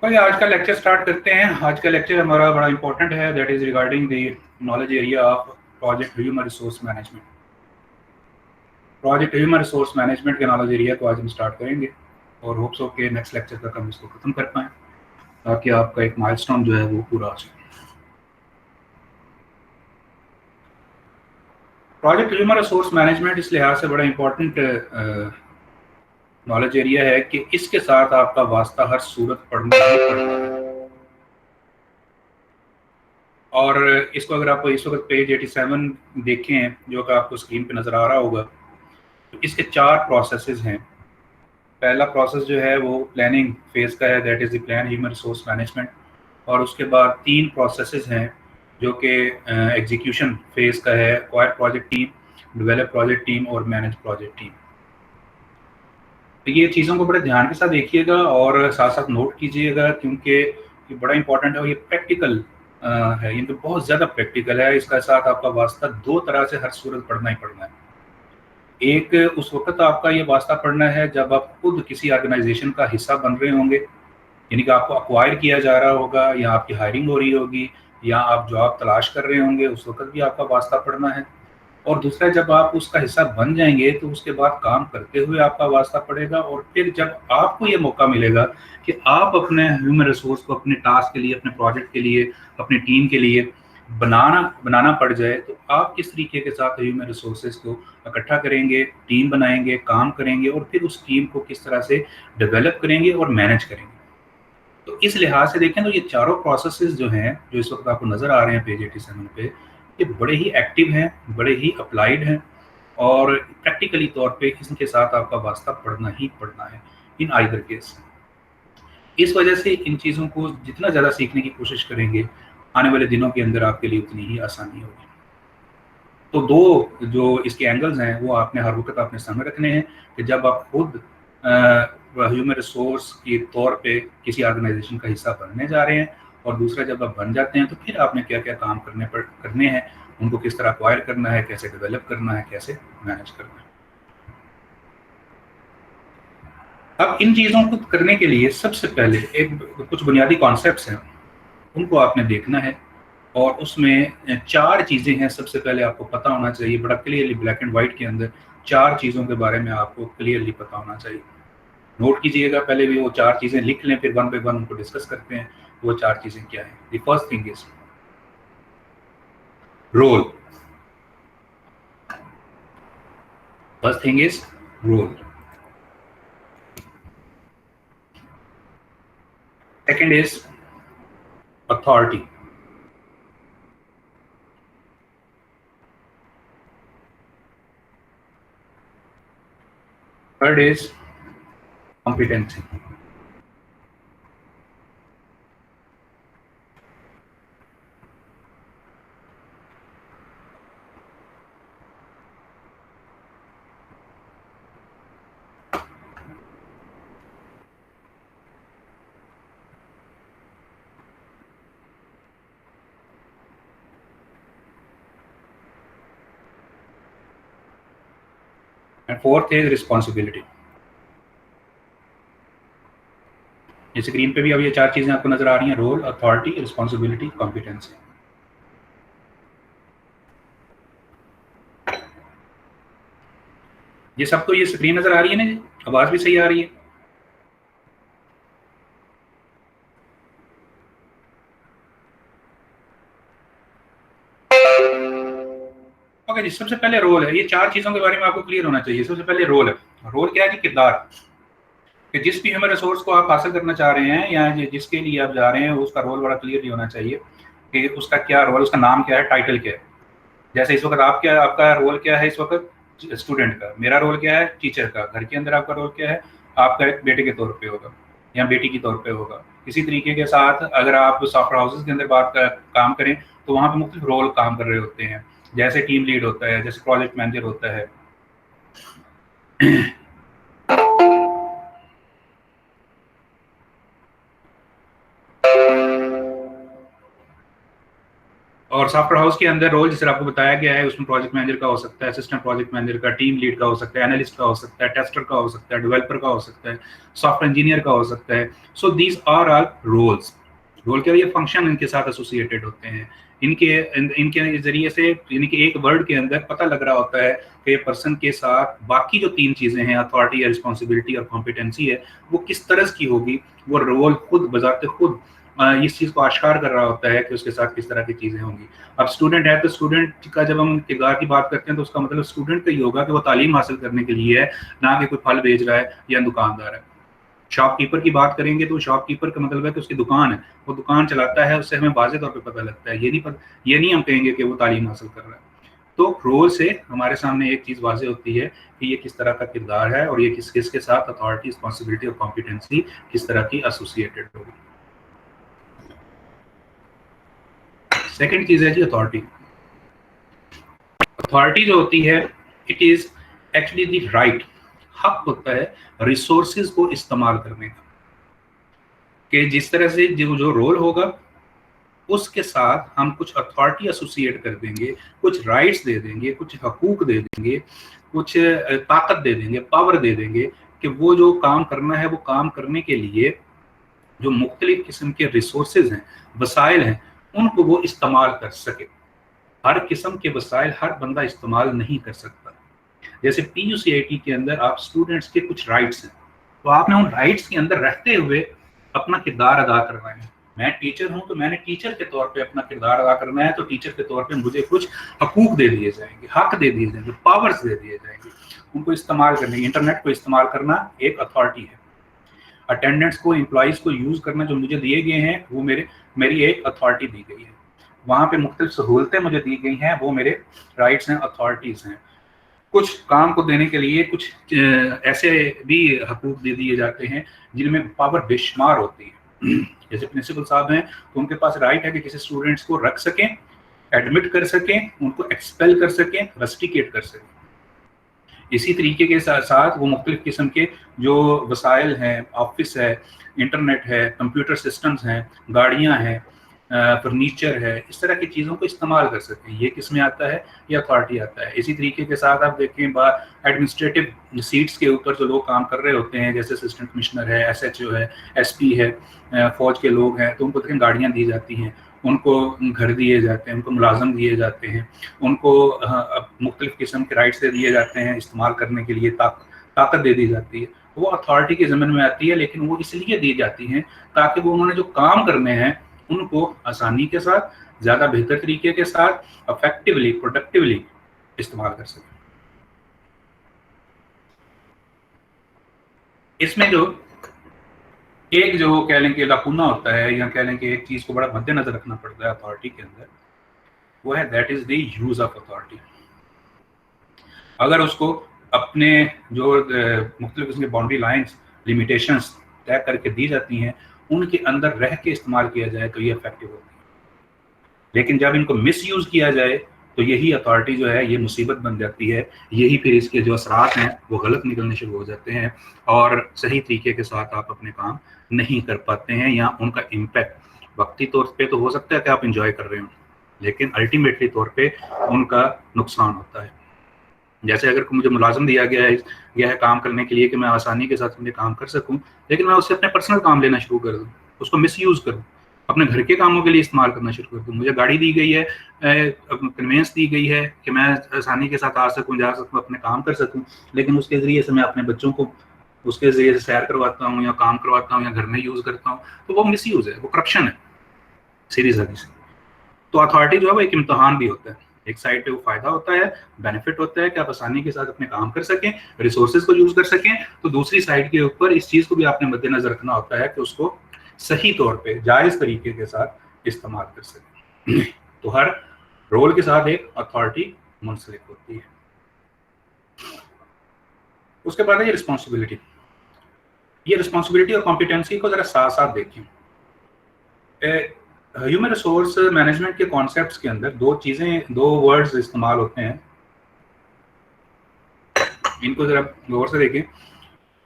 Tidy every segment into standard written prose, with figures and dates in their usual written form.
भाई आज का लेक्चर स्टार्ट करते हैं। आज का लेक्चर हमारा बड़ा इंपॉर्टेंट है, that is regarding the knowledge area of project human resource management. Project human resource management के नॉलेज एरिया को आज हम स्टार्ट करेंगे और होप्स हो के नेक्स्ट लेक्चर तक हम इसको खत्म कर पाएँ ताकि आपका एक माइलस्टोन जो है वो पूरा हो सके। प्रोजेक्ट ह्यूमन रिसोर्स मैनेजमेंट इस लिहाज से बड़ा इंपॉर्टेंट नॉलेज एरिया है कि इसके साथ आपका वास्ता हर सूरत पढ़ना ही पढ़ना है। और इसको अगर आप इस वक्त पेज 87 देखें जो कि आपको स्क्रीन पे नज़र आ रहा होगा, तो इसके 4 प्रोसेसेस हैं। पहला प्रोसेस जो है वो प्लानिंग फेज़ का है, that is the plan human resource management. और उसके बाद 3 प्रोसेसेस हैं जो कि एग्जीक्यूशन फेज़ का है, acquire project team, develop project team और मैनेज प्रोजेक्ट टीम। तो ये चीज़ों को बड़े ध्यान के साथ देखिएगा और साथ साथ नोट कीजिएगा, क्योंकि ये बड़ा इंपॉर्टेंट है और ये प्रैक्टिकल है, ये तो बहुत ज़्यादा प्रैक्टिकल है। इसका साथ आपका वास्ता 2 तरह से हर सूरत पढ़ना ही पढ़ना है। एक उस वक्त आपका ये वास्ता पढ़ना है जब आप खुद किसी ऑर्गेनाइजेशन का हिस्सा बन रहे होंगे, यानी कि आपको अक्वायर किया जा रहा होगा या आपकी हायरिंग हो रही होगी या आप जॉब तलाश कर रहे होंगे, उस वक्त भी आपका वास्ता पढ़ना है। और दूसरा, जब आप उसका हिस्सा बन जाएंगे तो उसके बाद काम करते हुए आपका वास्ता पड़ेगा। और फिर जब आपको ये मौका मिलेगा कि आप अपने ह्यूमन रिसोर्स को अपने टास्क के लिए, अपने प्रोजेक्ट के लिए, अपनी टीम के लिए बनाना बनाना पड़ जाए, तो आप किस तरीके के साथ ह्यूमन रिसोर्सेज को इकट्ठा करेंगे, टीम बनाएंगे, काम करेंगे और फिर उस टीम को किस तरह से डेवलप करेंगे और मैनेज करेंगे। तो इस लिहाज से देखें तो ये चारों प्रोसेसेस जो हैं, जो इस वक्त आपको नज़र आ रहे हैं पेज 87 पे, ये बड़े ही एक्टिव हैं, बड़े ही अप्लाइड हैं और प्रैक्टिकली तौर पे इनके साथ आपका वास्ता पढ़ना ही पढ़ना है इन आइदर केस। इस वजह से इन चीज़ों को जितना ज़्यादा सीखने की कोशिश करेंगे, आने वाले दिनों के अंदर आपके लिए उतनी ही आसानी होगी। तो 2 जो इसके एंगल्स हैं वो आपने हर वक्त अपने सामने रखने हैं कि जब आप खुद ह्यूमन रिसोर्स के तौर पे किसी ऑर्गेनाइजेशन का हिस्सा बनने जा रहे हैं, और दूसरा जब आप बन जाते हैं तो फिर आपने क्या-क्या काम करने हैं, उनको किस तरह एक्वायर करना है, कैसे डेवलप करना है, कैसे मैनेज करना है। अब इन चीज़ों को करने के लिए सबसे पहले एक कुछ बुनियादी कॉन्सेप्ट्स हैं, उनको आपने देखना है। और उसमें 4 चीज़ें हैं, सबसे पहले आपको पता होना चाहिए, बड़ा क्लियरली ब्लैक एंड व्हाइट के अंदर 4 चीज़ों के बारे में आपको क्लियरली पता होना चाहिए। नोट कीजिएगा, पहले भी वो 4 चीज़ें लिख लें, फिर वन बाय वन उनको डिस्कस करते हैं। वो 4 चीज़ें क्या हैं? The first thing is role. First thing is role. Second is authority. Third is competency. And fourth is responsibility. ये स्क्रीन पे भी अब ये 4 चीज़ें आपको नज़र आ रही हैं, रोल, अथॉरिटी, रिस्पॉन्सिबिलिटी, कॉम्पिटेंसी। ये सबको ये स्क्रीन नज़र आ रही है ना जी? आवाज़ भी सही आ रही है? ओके जी, सबसे पहले रोल है। ये 4 चीज़ों के बारे में आपको क्लियर होना चाहिए। सबसे पहले रोल है। रोल क्या है जी? किरदार। कि जिस भी ह्यूमन रिसोर्स को आप हासिल करना चाह रहे हैं या जिसके लिए आप जा रहे हैं, उसका रोल बड़ा क्लियरली होना चाहिए कि उसका क्या रोल, उसका नाम क्या है, टाइटल क्या है। जैसे इस वक्त आपका रोल क्या है इस वक्त? स्टूडेंट का। मेरा रोल क्या है? टीचर का। घर के अंदर आपका रोल क्या है? आपका एक बेटे के तौर पे होगा या बेटी के तौर पे होगा। इसी तरीके के साथ अगर आप सॉफ्टवेयर हाउसेज के अंदर काम करें तो वहाँ पे मुख्तलिफ रोल काम कर रहे होते हैं। जैसे टीम लीड होता है, जैसे प्रोजेक्ट मैनेजर होता है। और सॉफ्टवेयर हाउस के अंदर रोल जिसे आपको बताया गया है उसमें प्रोजेक्ट मैनेजर का हो सकता है, असिस्टेंट प्रोजेक्ट मैनेजर का, टीम लीड का हो सकता है, एनालिस्ट का हो सकता है, टेस्टर का हो सकता है, डेवलपर का हो सकता है, सॉफ्टवेयर इंजीनियर का हो सकता है। So these are our roles. Role के ये फंक्शन इनके साथ एसोसिएटेड होते हैं। इनके जरिए से यानी कि एक वर्ड के अंदर पता लग रहा होता है कि ये पर्सन के साथ बाकी जो 3 चीजें हैं, अथॉरिटी या रिस्पॉन्सिबिलिटी और कॉम्पिटेंसी है, वो किस तरह की होगी। वो रोल खुद बजाते खुद इस चीज को आश्कार कर रहा होता है कि उसके साथ किस तरह की चीजें होंगी। अब स्टूडेंट है तो स्टूडेंट का जब हम किरदार की बात करते हैं तो उसका मतलब स्टूडेंट का ही होगा कि वो तालीम हासिल करने के लिए है, ना कि कोई फल बेच रहा है या दुकानदार है। शॉपकीपर की बात करेंगे तो शॉपकीपर का मतलब है कि उसकी दुकान है, वो दुकान चलाता है, उससे हमें वाज़ेह तौर पे पता लगता है। ये नहीं हम कहेंगे कि वो तालीम हासिल कर रहा है। तो रोल से हमारे सामने एक चीज़ वाज़ेह होती है कि ये किस तरह का किरदार है और ये किसके साथ अथॉरिटी, रिस्पॉन्सिबिलिटी और कॉम्पिटेंसी किस तरह की एसोसिएटेड होगी। सेकंड चीज़ है जी अथॉरिटी। अथॉरिटी जो होती है, it is actually the right, हक होता है रिसोर्सेज को इस्तेमाल करने का, कि जिस तरह से जो रोल होगा उसके साथ हम कुछ अथॉरिटी एसोसिएट कर देंगे, कुछ राइट्स दे देंगे, कुछ हकूक दे देंगे, कुछ ताकत दे देंगे, पावर दे देंगे कि वो जो काम करना है वो काम करने के लिए जो मुख्तलिफ किस्म के रिसोर्सेज हैं, वसाइल हैं, उनको वो इस्तेमाल कर सके। हर किस्म के वसाइल हर बंदा इस्तेमाल नहीं कर सकता। जैसे पीयूसीआईटी के अंदर आप स्टूडेंट्स के कुछ राइट्स हैं, तो आपने उन राइट्स के अंदर रहते हुए अपना किरदार अदा करना है। मैं टीचर हूं तो मैंने टीचर के तौर पे अपना किरदार अदा करना है, तो टीचर के तौर पे मुझे कुछ हकूक दे दिए जाएंगे, हक दे दिए जाएंगे, पावर्स दे दिए जाएंगे, उनको इस्तेमाल करने। इंटरनेट को इस्तेमाल करना एक अथॉरिटी है। अटेंडेंट्स को, एम्प्लॉइज को यूज करना जो मुझे दिए गए हैं वो मेरी एक अथॉरिटी दी गई है। वहां पे मुख्तलिफ सहूलतें मुझे दी गई हैं, वो मेरे राइट्स हैं, अथॉरिटीज हैं। कुछ काम को देने के लिए कुछ ऐसे भी हकूक दे दिए जाते हैं जिनमें पावर बेशुमार होती है। जैसे प्रिंसिपल साहब हैं तो उनके पास राइट है कि किसी स्टूडेंट्स को रख सकें, एडमिट कर सकें, उनको एक्सपेल कर सकें, रस्टिकेट कर सकें। इसी तरीके के साथ साथ वो मुख्तलिफ किस्म के जो वसाइल हैं, ऑफिस है, इंटरनेट है, कंप्यूटर सिस्टम्स हैं, गाड़ियाँ हैं, फर्नीचर है, इस तरह की चीज़ों को इस्तेमाल कर सकते हैं। ये किस में आता है? ये अथॉरिटी आता है। इसी तरीके के साथ आप देखें एडमिनिस्ट्रेटिव सीट्स के ऊपर जो लोग काम कर रहे होते हैं, जैसे असिस्टेंट कमिश्नर है, एसएचओ है, एसपी है, फौज के लोग हैं, तो उनको देखें गाड़ियाँ दी जाती हैं, उनको घर दिए जाते हैं, उनको मुलाजम दिए जाते हैं, उनको मुख्तलिफ किस्म के राइट्स दे दिए जाते हैं इस्तेमाल करने के लिए, ताकत दे दी जाती है। वो अथॉरिटी के ज़मीन में आती है, लेकिन वो इसलिए दी जाती हैं ताकि वो उन्होंने जो काम करने हैं उनको आसानी के साथ, ज़्यादा बेहतर तरीके के साथ, इफेक्टिवली, प्रोडक्टिवली इस्तेमाल कर सकें। इसमें जो कह लें कि लाकुना होता है, या कह लें कि एक चीज़ को बड़ा मद्देनजर रखना पड़ता है अथॉरिटी के अंदर, वो है that is the use of authority. अगर उसको अपने जो मुख्तलिफ किस्म के बाउंड्री लाइन्स, लिमिटेशंस तय करके दी जाती हैं, उनके अंदर रह के इस्तेमाल किया जाए तो ये इफेक्टिव होती है। लेकिन जब इनको मिस यूज़ किया जाए तो यही अथॉरिटी जो है ये मुसीबत बन जाती है। यही फिर इसके जो असरात हैं वो गलत निकलने शुरू हो जाते हैं और सही तरीके के साथ आप अपने काम नहीं कर पाते हैं, या उनका इम्पैक्ट वक्ती तौर पे तो हो सकता है कि आप इंजॉय कर रहे हो, लेकिन अल्टीमेटली तौर पे उनका नुकसान होता है। जैसे अगर मुझे मुलाजिम दिया गया है काम करने के लिए कि मैं आसानी के साथ अपने काम कर सकूं, लेकिन मैं उससे अपने पर्सनल काम लेना शुरू कर दूं, उसको मिसयूज करूं, अपने घर के कामों के लिए इस्तेमाल करना शुरू कर दूं। मुझे गाड़ी दी गई है, कन्वेंस दी गई है कि मैं आसानी के साथ आ सकूं, जा सकूं, अपने काम कर सकूं, लेकिन उसके ज़रिए से मैं अपने बच्चों को उसके ज़रिए से सैर करवाता हूँ या काम करवाता हूँ या घर में यूज़ करता हूँ, तो वो मिसयूज़ है, वो करप्शन है सीधी सादी से। तो अथॉरिटी जो है वो एक इम्तिहान भी होता है। एक साइड पे वो फायदा होता है, बेनिफिट होता है कि आप आसानी के साथ अपने काम कर सकें, रिसोर्सेज को यूज कर सकें, तो दूसरी साइड के ऊपर इस चीज को भी आपने मद्देनजर रखना होता है कि उसको सही तौर पे जायज तरीके के साथ इस्तेमाल कर सकें। तो हर रोल के साथ एक अथॉरिटी मुंसलिक होती है। उसके बाद है ये रिस्पॉन्सिबिलिटी। ये रिस्पॉन्सिबिलिटी और कॉम्पिटेंसी को जरा साथ साथ देखें। ह्यूमन रिसोर्स मैनेजमेंट के कॉन्सेप्ट्स के अंदर दो वर्ड्स इस्तेमाल होते हैं, इनको जरा गौर से देखें।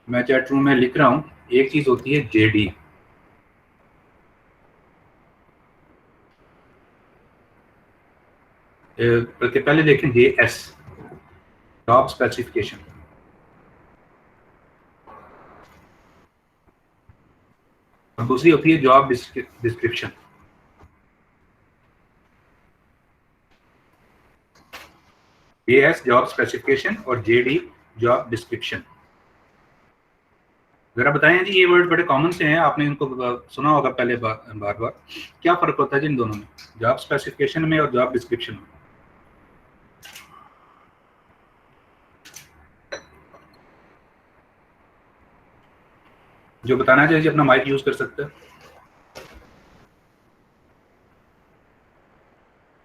मैं चैट रूम में लिख रहा हूं, एक चीज होती है जेडी, बल्कि पहले देखें JS, जॉब स्पेसिफिकेशन। और दूसरी होती है job description. JS job specification और JD जॉब डिस्क्रिप्शन। जरा बताएं जी, ये वर्ड बड़े कॉमन से हैं, आपने इनको सुना होगा पहले बार बार। क्या फर्क होता है जिन दोनों में, जॉब स्पेसिफिकेशन में और जॉब डिस्क्रिप्शन में? जो बताना चाहिए अपना माइक यूज कर सकते हैं।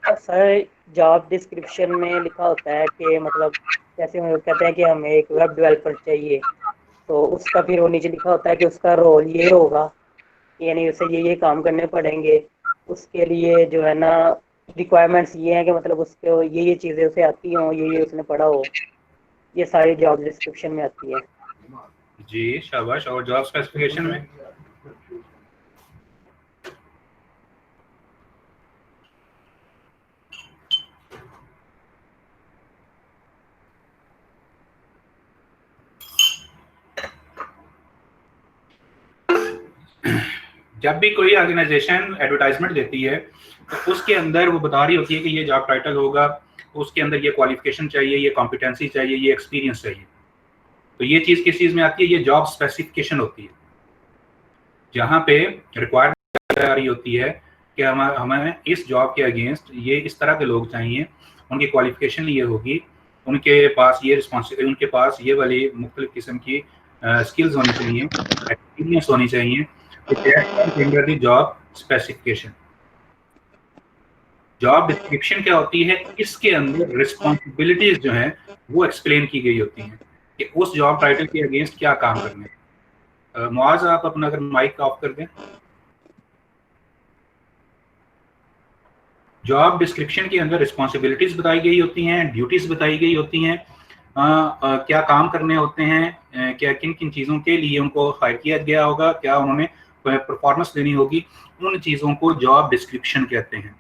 सर जॉब डिस्क्रिप्शन में लिखा होता है कि मतलब जैसे हम कहते हैं कि हमें एक वेब डेवलपर चाहिए, तो उसका फिर वो नीचे लिखा होता है कि उसका रोल ये होगा, यानी उसे ये काम करने पड़ेंगे। उसके लिए जो है ना रिक्वायरमेंट्स ये हैं कि मतलब उसके ये चीज़ें उसे आती हों, ये उसने पढ़ा हो। ये सारी जॉब डिस्क्रिप्शन में आती है। जी शाबाश। और जॉब स्पेसिफिकेशन में? जब भी कोई ऑर्गेनाइजेशन एडवर्टाइजमेंट देती है तो उसके अंदर वो बता रही होती है कि ये जॉब टाइटल होगा, उसके अंदर ये क्वालिफिकेशन चाहिए, ये कॉम्पिटेंसी चाहिए, ये एक्सपीरियंस चाहिए। तो ये चीज़ किस चीज़ में आती है? ये जॉब स्पेसिफिकेशन होती है, जहाँ पे रिक्वायरमेंट आ रही होती है कि हमें इस जॉब के अगेंस्ट ये इस तरह के लोग चाहिए, उनकी क्वालिफिकेशन ये होगी, उनके पास ये रिस्पॉन्सिबिलिटी, उनके पास ये वाली मुख्तलिफ किस्म की स्किल्स होनी चाहिए, एक्सपीरियंस होनी चाहिए। दी जॉब स्पेसिफिकेशन। जॉब डिस्क्रिप्शन क्या होती है? इसके अंदर रिस्पॉन्सिबिलिटीज जो हैं वो एक्सप्लेन की गई होती हैं कि उस जॉब टाइटल के अगेंस्ट क्या काम करने हैं। मुआज, आप अपना अगर माइक ऑफ कर दें। जॉब डिस्क्रिप्शन के अंदर रिस्पॉन्सिबिलिटीज बताई गई होती हैं, ड्यूटीज बताई गई होती हैं, क्या काम करने होते हैं, क्या किन किन चीज़ों के लिए उनको हायर किया गया होगा, क्या उन्होंने परफॉर्मेंस देनी होगी, उन चीज़ों को जॉब डिस्क्रिप्शन कहते हैं।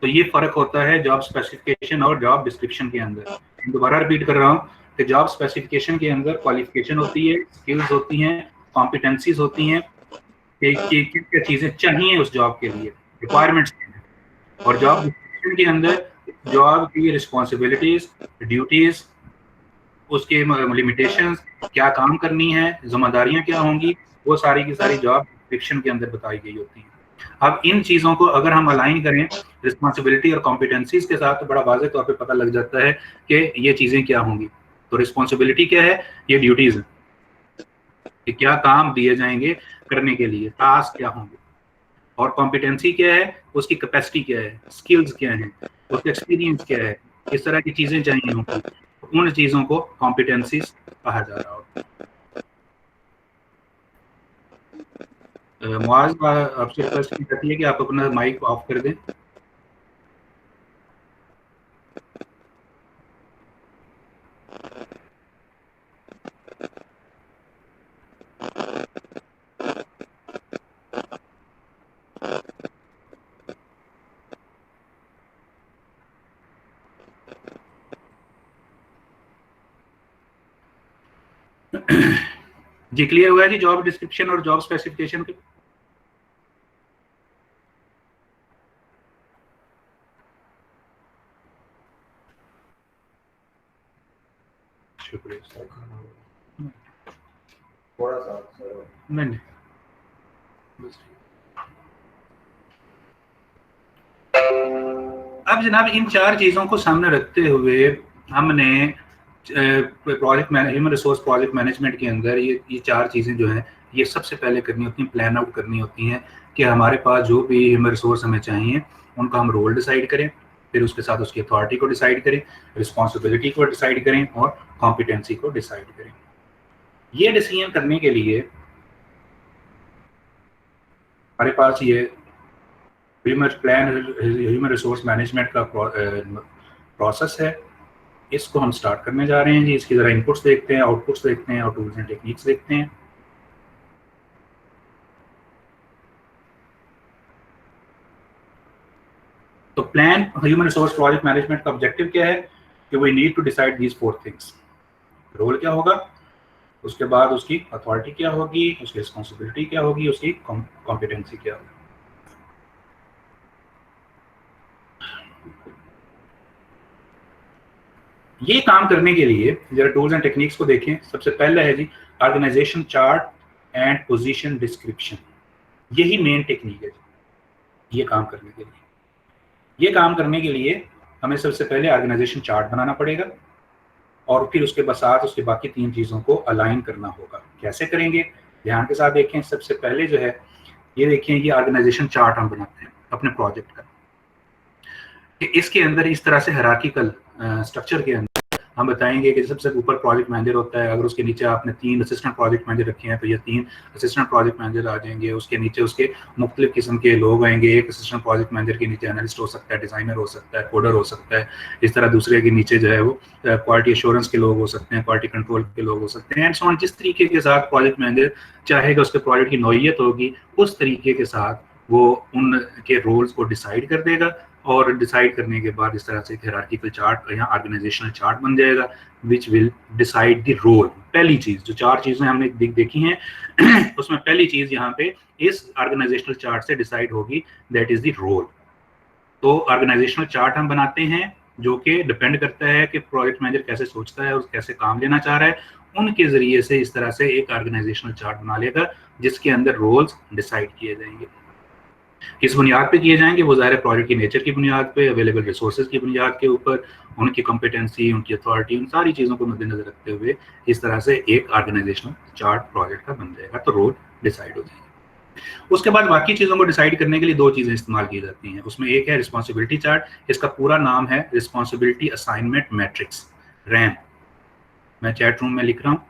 तो ये फर्क होता है जॉब स्पेसिफिकेशन और जॉब डिस्क्रिप्शन के अंदर। दोबारा रिपीट कर रहा हूँ कि जॉब स्पेसिफिकेशन के अंदर क्वालिफिकेशन होती है, स्किल्स होती हैं, कॉम्पिटेंसीज होती हैं कि किन क्या चीज़ें चाहिए उस जॉब के लिए, रिक्वायरमेंट्स। और जॉब डिस्क्रिप्शन के अंदर जॉब की रिस्पॉन्सिबिलिटीज, ड्यूटीज, उसके लिमिटेशंस, क्या काम करनी है, जिम्मेदारियां क्या होंगी, वो सारी की सारी जॉब डिस्क्रिप्शन के अंदर बताई गई होती हैं। अब इन चीज़ों को अगर हम अलाइन करें रिस्पॉन्सिबिलिटी और कॉम्पिटेंसीज के साथ तो बड़ा वाज़ेह तौर पे पता लग जाता है कि ये चीज़ें क्या होंगी। तो रिस्पॉन्सिबिलिटी क्या है? ये ड्यूटीज है कि क्या काम दिए जाएंगे करने के लिए, टास्क क्या होंगे। और कॉम्पिटेंसी क्या है? उसकी कैपेसिटी क्या है, स्किल्स क्या है, उसका एक्सपीरियंस क्या है, किस तरह की चीज़ें चाहिए होंगी। उन चीज़ों को कॉम्पिटेंसीज कहा जा रहा होता है। मुआज, आपसे रिक्वेस्ट की जाती है कि आप अपना माइक ऑफ कर दें। जी क्लियर हुआ है जी जॉब डिस्क्रिप्शन और जॉब स्पेसिफिकेशन के? शुक्रिया। थोड़ा सा नहीं। अब जनाब इन चार चीज़ों को सामने रखते हुए हमने project human resource project management के अंदर ये चार चीज़ें जो हैं ये सबसे पहले करनी होती हैं, प्लान आउट करनी होती हैं कि हमारे पास जो भी ह्यूमन रिसोर्स हमें चाहिए उनका हम रोल डिसाइड करें, फिर उसके साथ उसकी अथॉरिटी को डिसाइड करें, रिस्पॉन्सिबिलिटी को डिसाइड करें और कॉम्पिटेंसी को डिसाइड करें। ये डिसीजन करने के लिए हमारे पास ये ह्यूमन रिसोर्स मैनेजमेंट का प्रोसेस है। इसको हम स्टार्ट करने जा रहे हैं जी। इसकी ज़रा इनपुट्स देखते हैं, आउटपुट्स देखते हैं और टूल्स एंड टेक्निक्स देखते हैं। तो plan human resource project management का ऑब्जेक्टिव क्या है कि we need to decide these 4 things. Role क्या होगा, उसके बाद उसकी अथॉरिटी क्या होगी, उसकी रिस्पॉन्सिबिलिटी क्या होगी, उसकी कॉम्पिटेंसी क्या होगी। ये काम करने के लिए जरा टूल्स एंड टेक्निक्स को देखें। सबसे पहला है जी organisation chart and position description. यही मेन टेक्निक है जी ये काम करने के लिए। ये काम करने के लिए हमें सबसे पहले ऑर्गेनाइजेशन चार्ट बनाना पड़ेगा और फिर उसके साथ उसके बाकी 3 चीज़ों को अलाइन करना होगा। कैसे करेंगे, ध्यान के साथ देखें। सबसे पहले जो है ये देखिए, ये ऑर्गेनाइजेशन चार्ट हम बनाते हैं अपने प्रोजेक्ट का। इसके अंदर इस तरह से हायरार्किकल स्ट्रक्चर के अंदर हम बताएंगे कि सबसे ऊपर प्रोजेक्ट मैनेजर होता है। अगर उसके नीचे आपने 3 असिस्टेंट प्रोजेक्ट मैनेजर रखे हैं तो ये 3 असिस्टेंट प्रोजेक्ट मैनेजर आ जाएंगे। उसके नीचे उसके मुख्तलिफ किस्म के लोग आएंगे। एक असिस्टेंट प्रोजेक्ट मैनेजर के नीचे एनालिस्ट हो सकता है, डिजाइनर हो सकता है, कोडर हो सकता है। इस तरह दूसरे के नीचे जो है वो क्वालिटी एश्योरेंस के लोग हो सकते हैं, क्वालिटी कंट्रोल के लोग हो सकते हैं एंड सो ऑन। जिस तरीके के साथ प्रोजेक्ट मैनेजर चाहेगा उसके प्रोजेक्ट की नौइयत होगी, उस तरीके के साथ वो उनके रोल्स को डिसाइड कर देगा और डिसाइड करने के बाद इस तरह से हायरार्किकल चार्ट या ऑर्गेनाइजेशनल चार्ट बन जाएगा which will decide the role. पहली चीज, जो 4 चीजें हमने देखी हैं उसमें पहली चीज यहाँ पे इस ऑर्गेनाइजेशनल चार्ट से डिसाइड होगी, दैट इज द रोल। तो ऑर्गेनाइजेशनल चार्ट हम बनाते हैं जो कि डिपेंड करता है कि प्रोजेक्ट मैनेजर कैसे सोचता है और कैसे काम लेना चाह रहा है। उनके जरिए से इस तरह से एक ऑर्गेनाइजेशनल चार्ट बना लेगा जिसके अंदर रोल्स डिसाइड किए जाएंगे। किस बुनियाद पे किए जाएंगे, वो ज़ाहिर प्रोजेक्ट की नेचर की बुनियाद पे, अवेलेबल रिसोर्सेज की बुनियाद के ऊपर, उनकी कॉम्पिटेंसी, उनकी अथॉरिटी, उन सारी चीज़ों को मद्देनजर रखते हुए इस तरह से एक ऑर्गेनाइजेशनल चार्ट प्रोजेक्ट का बन जाएगा। तो रोल डिसाइड हो जाएगा। उसके बाद बाकी चीज़ों को डिसाइड करने के लिए 2 चीज़ें इस्तेमाल की जाती हैं। उसमें एक है रिस्पॉन्सिबिलिटी चार्ट। इसका पूरा नाम है रिस्पॉन्सिबिलिटी असाइनमेंट मैट्रिक्स, रैम। मैं चैट रूम में लिख रहा हूँ,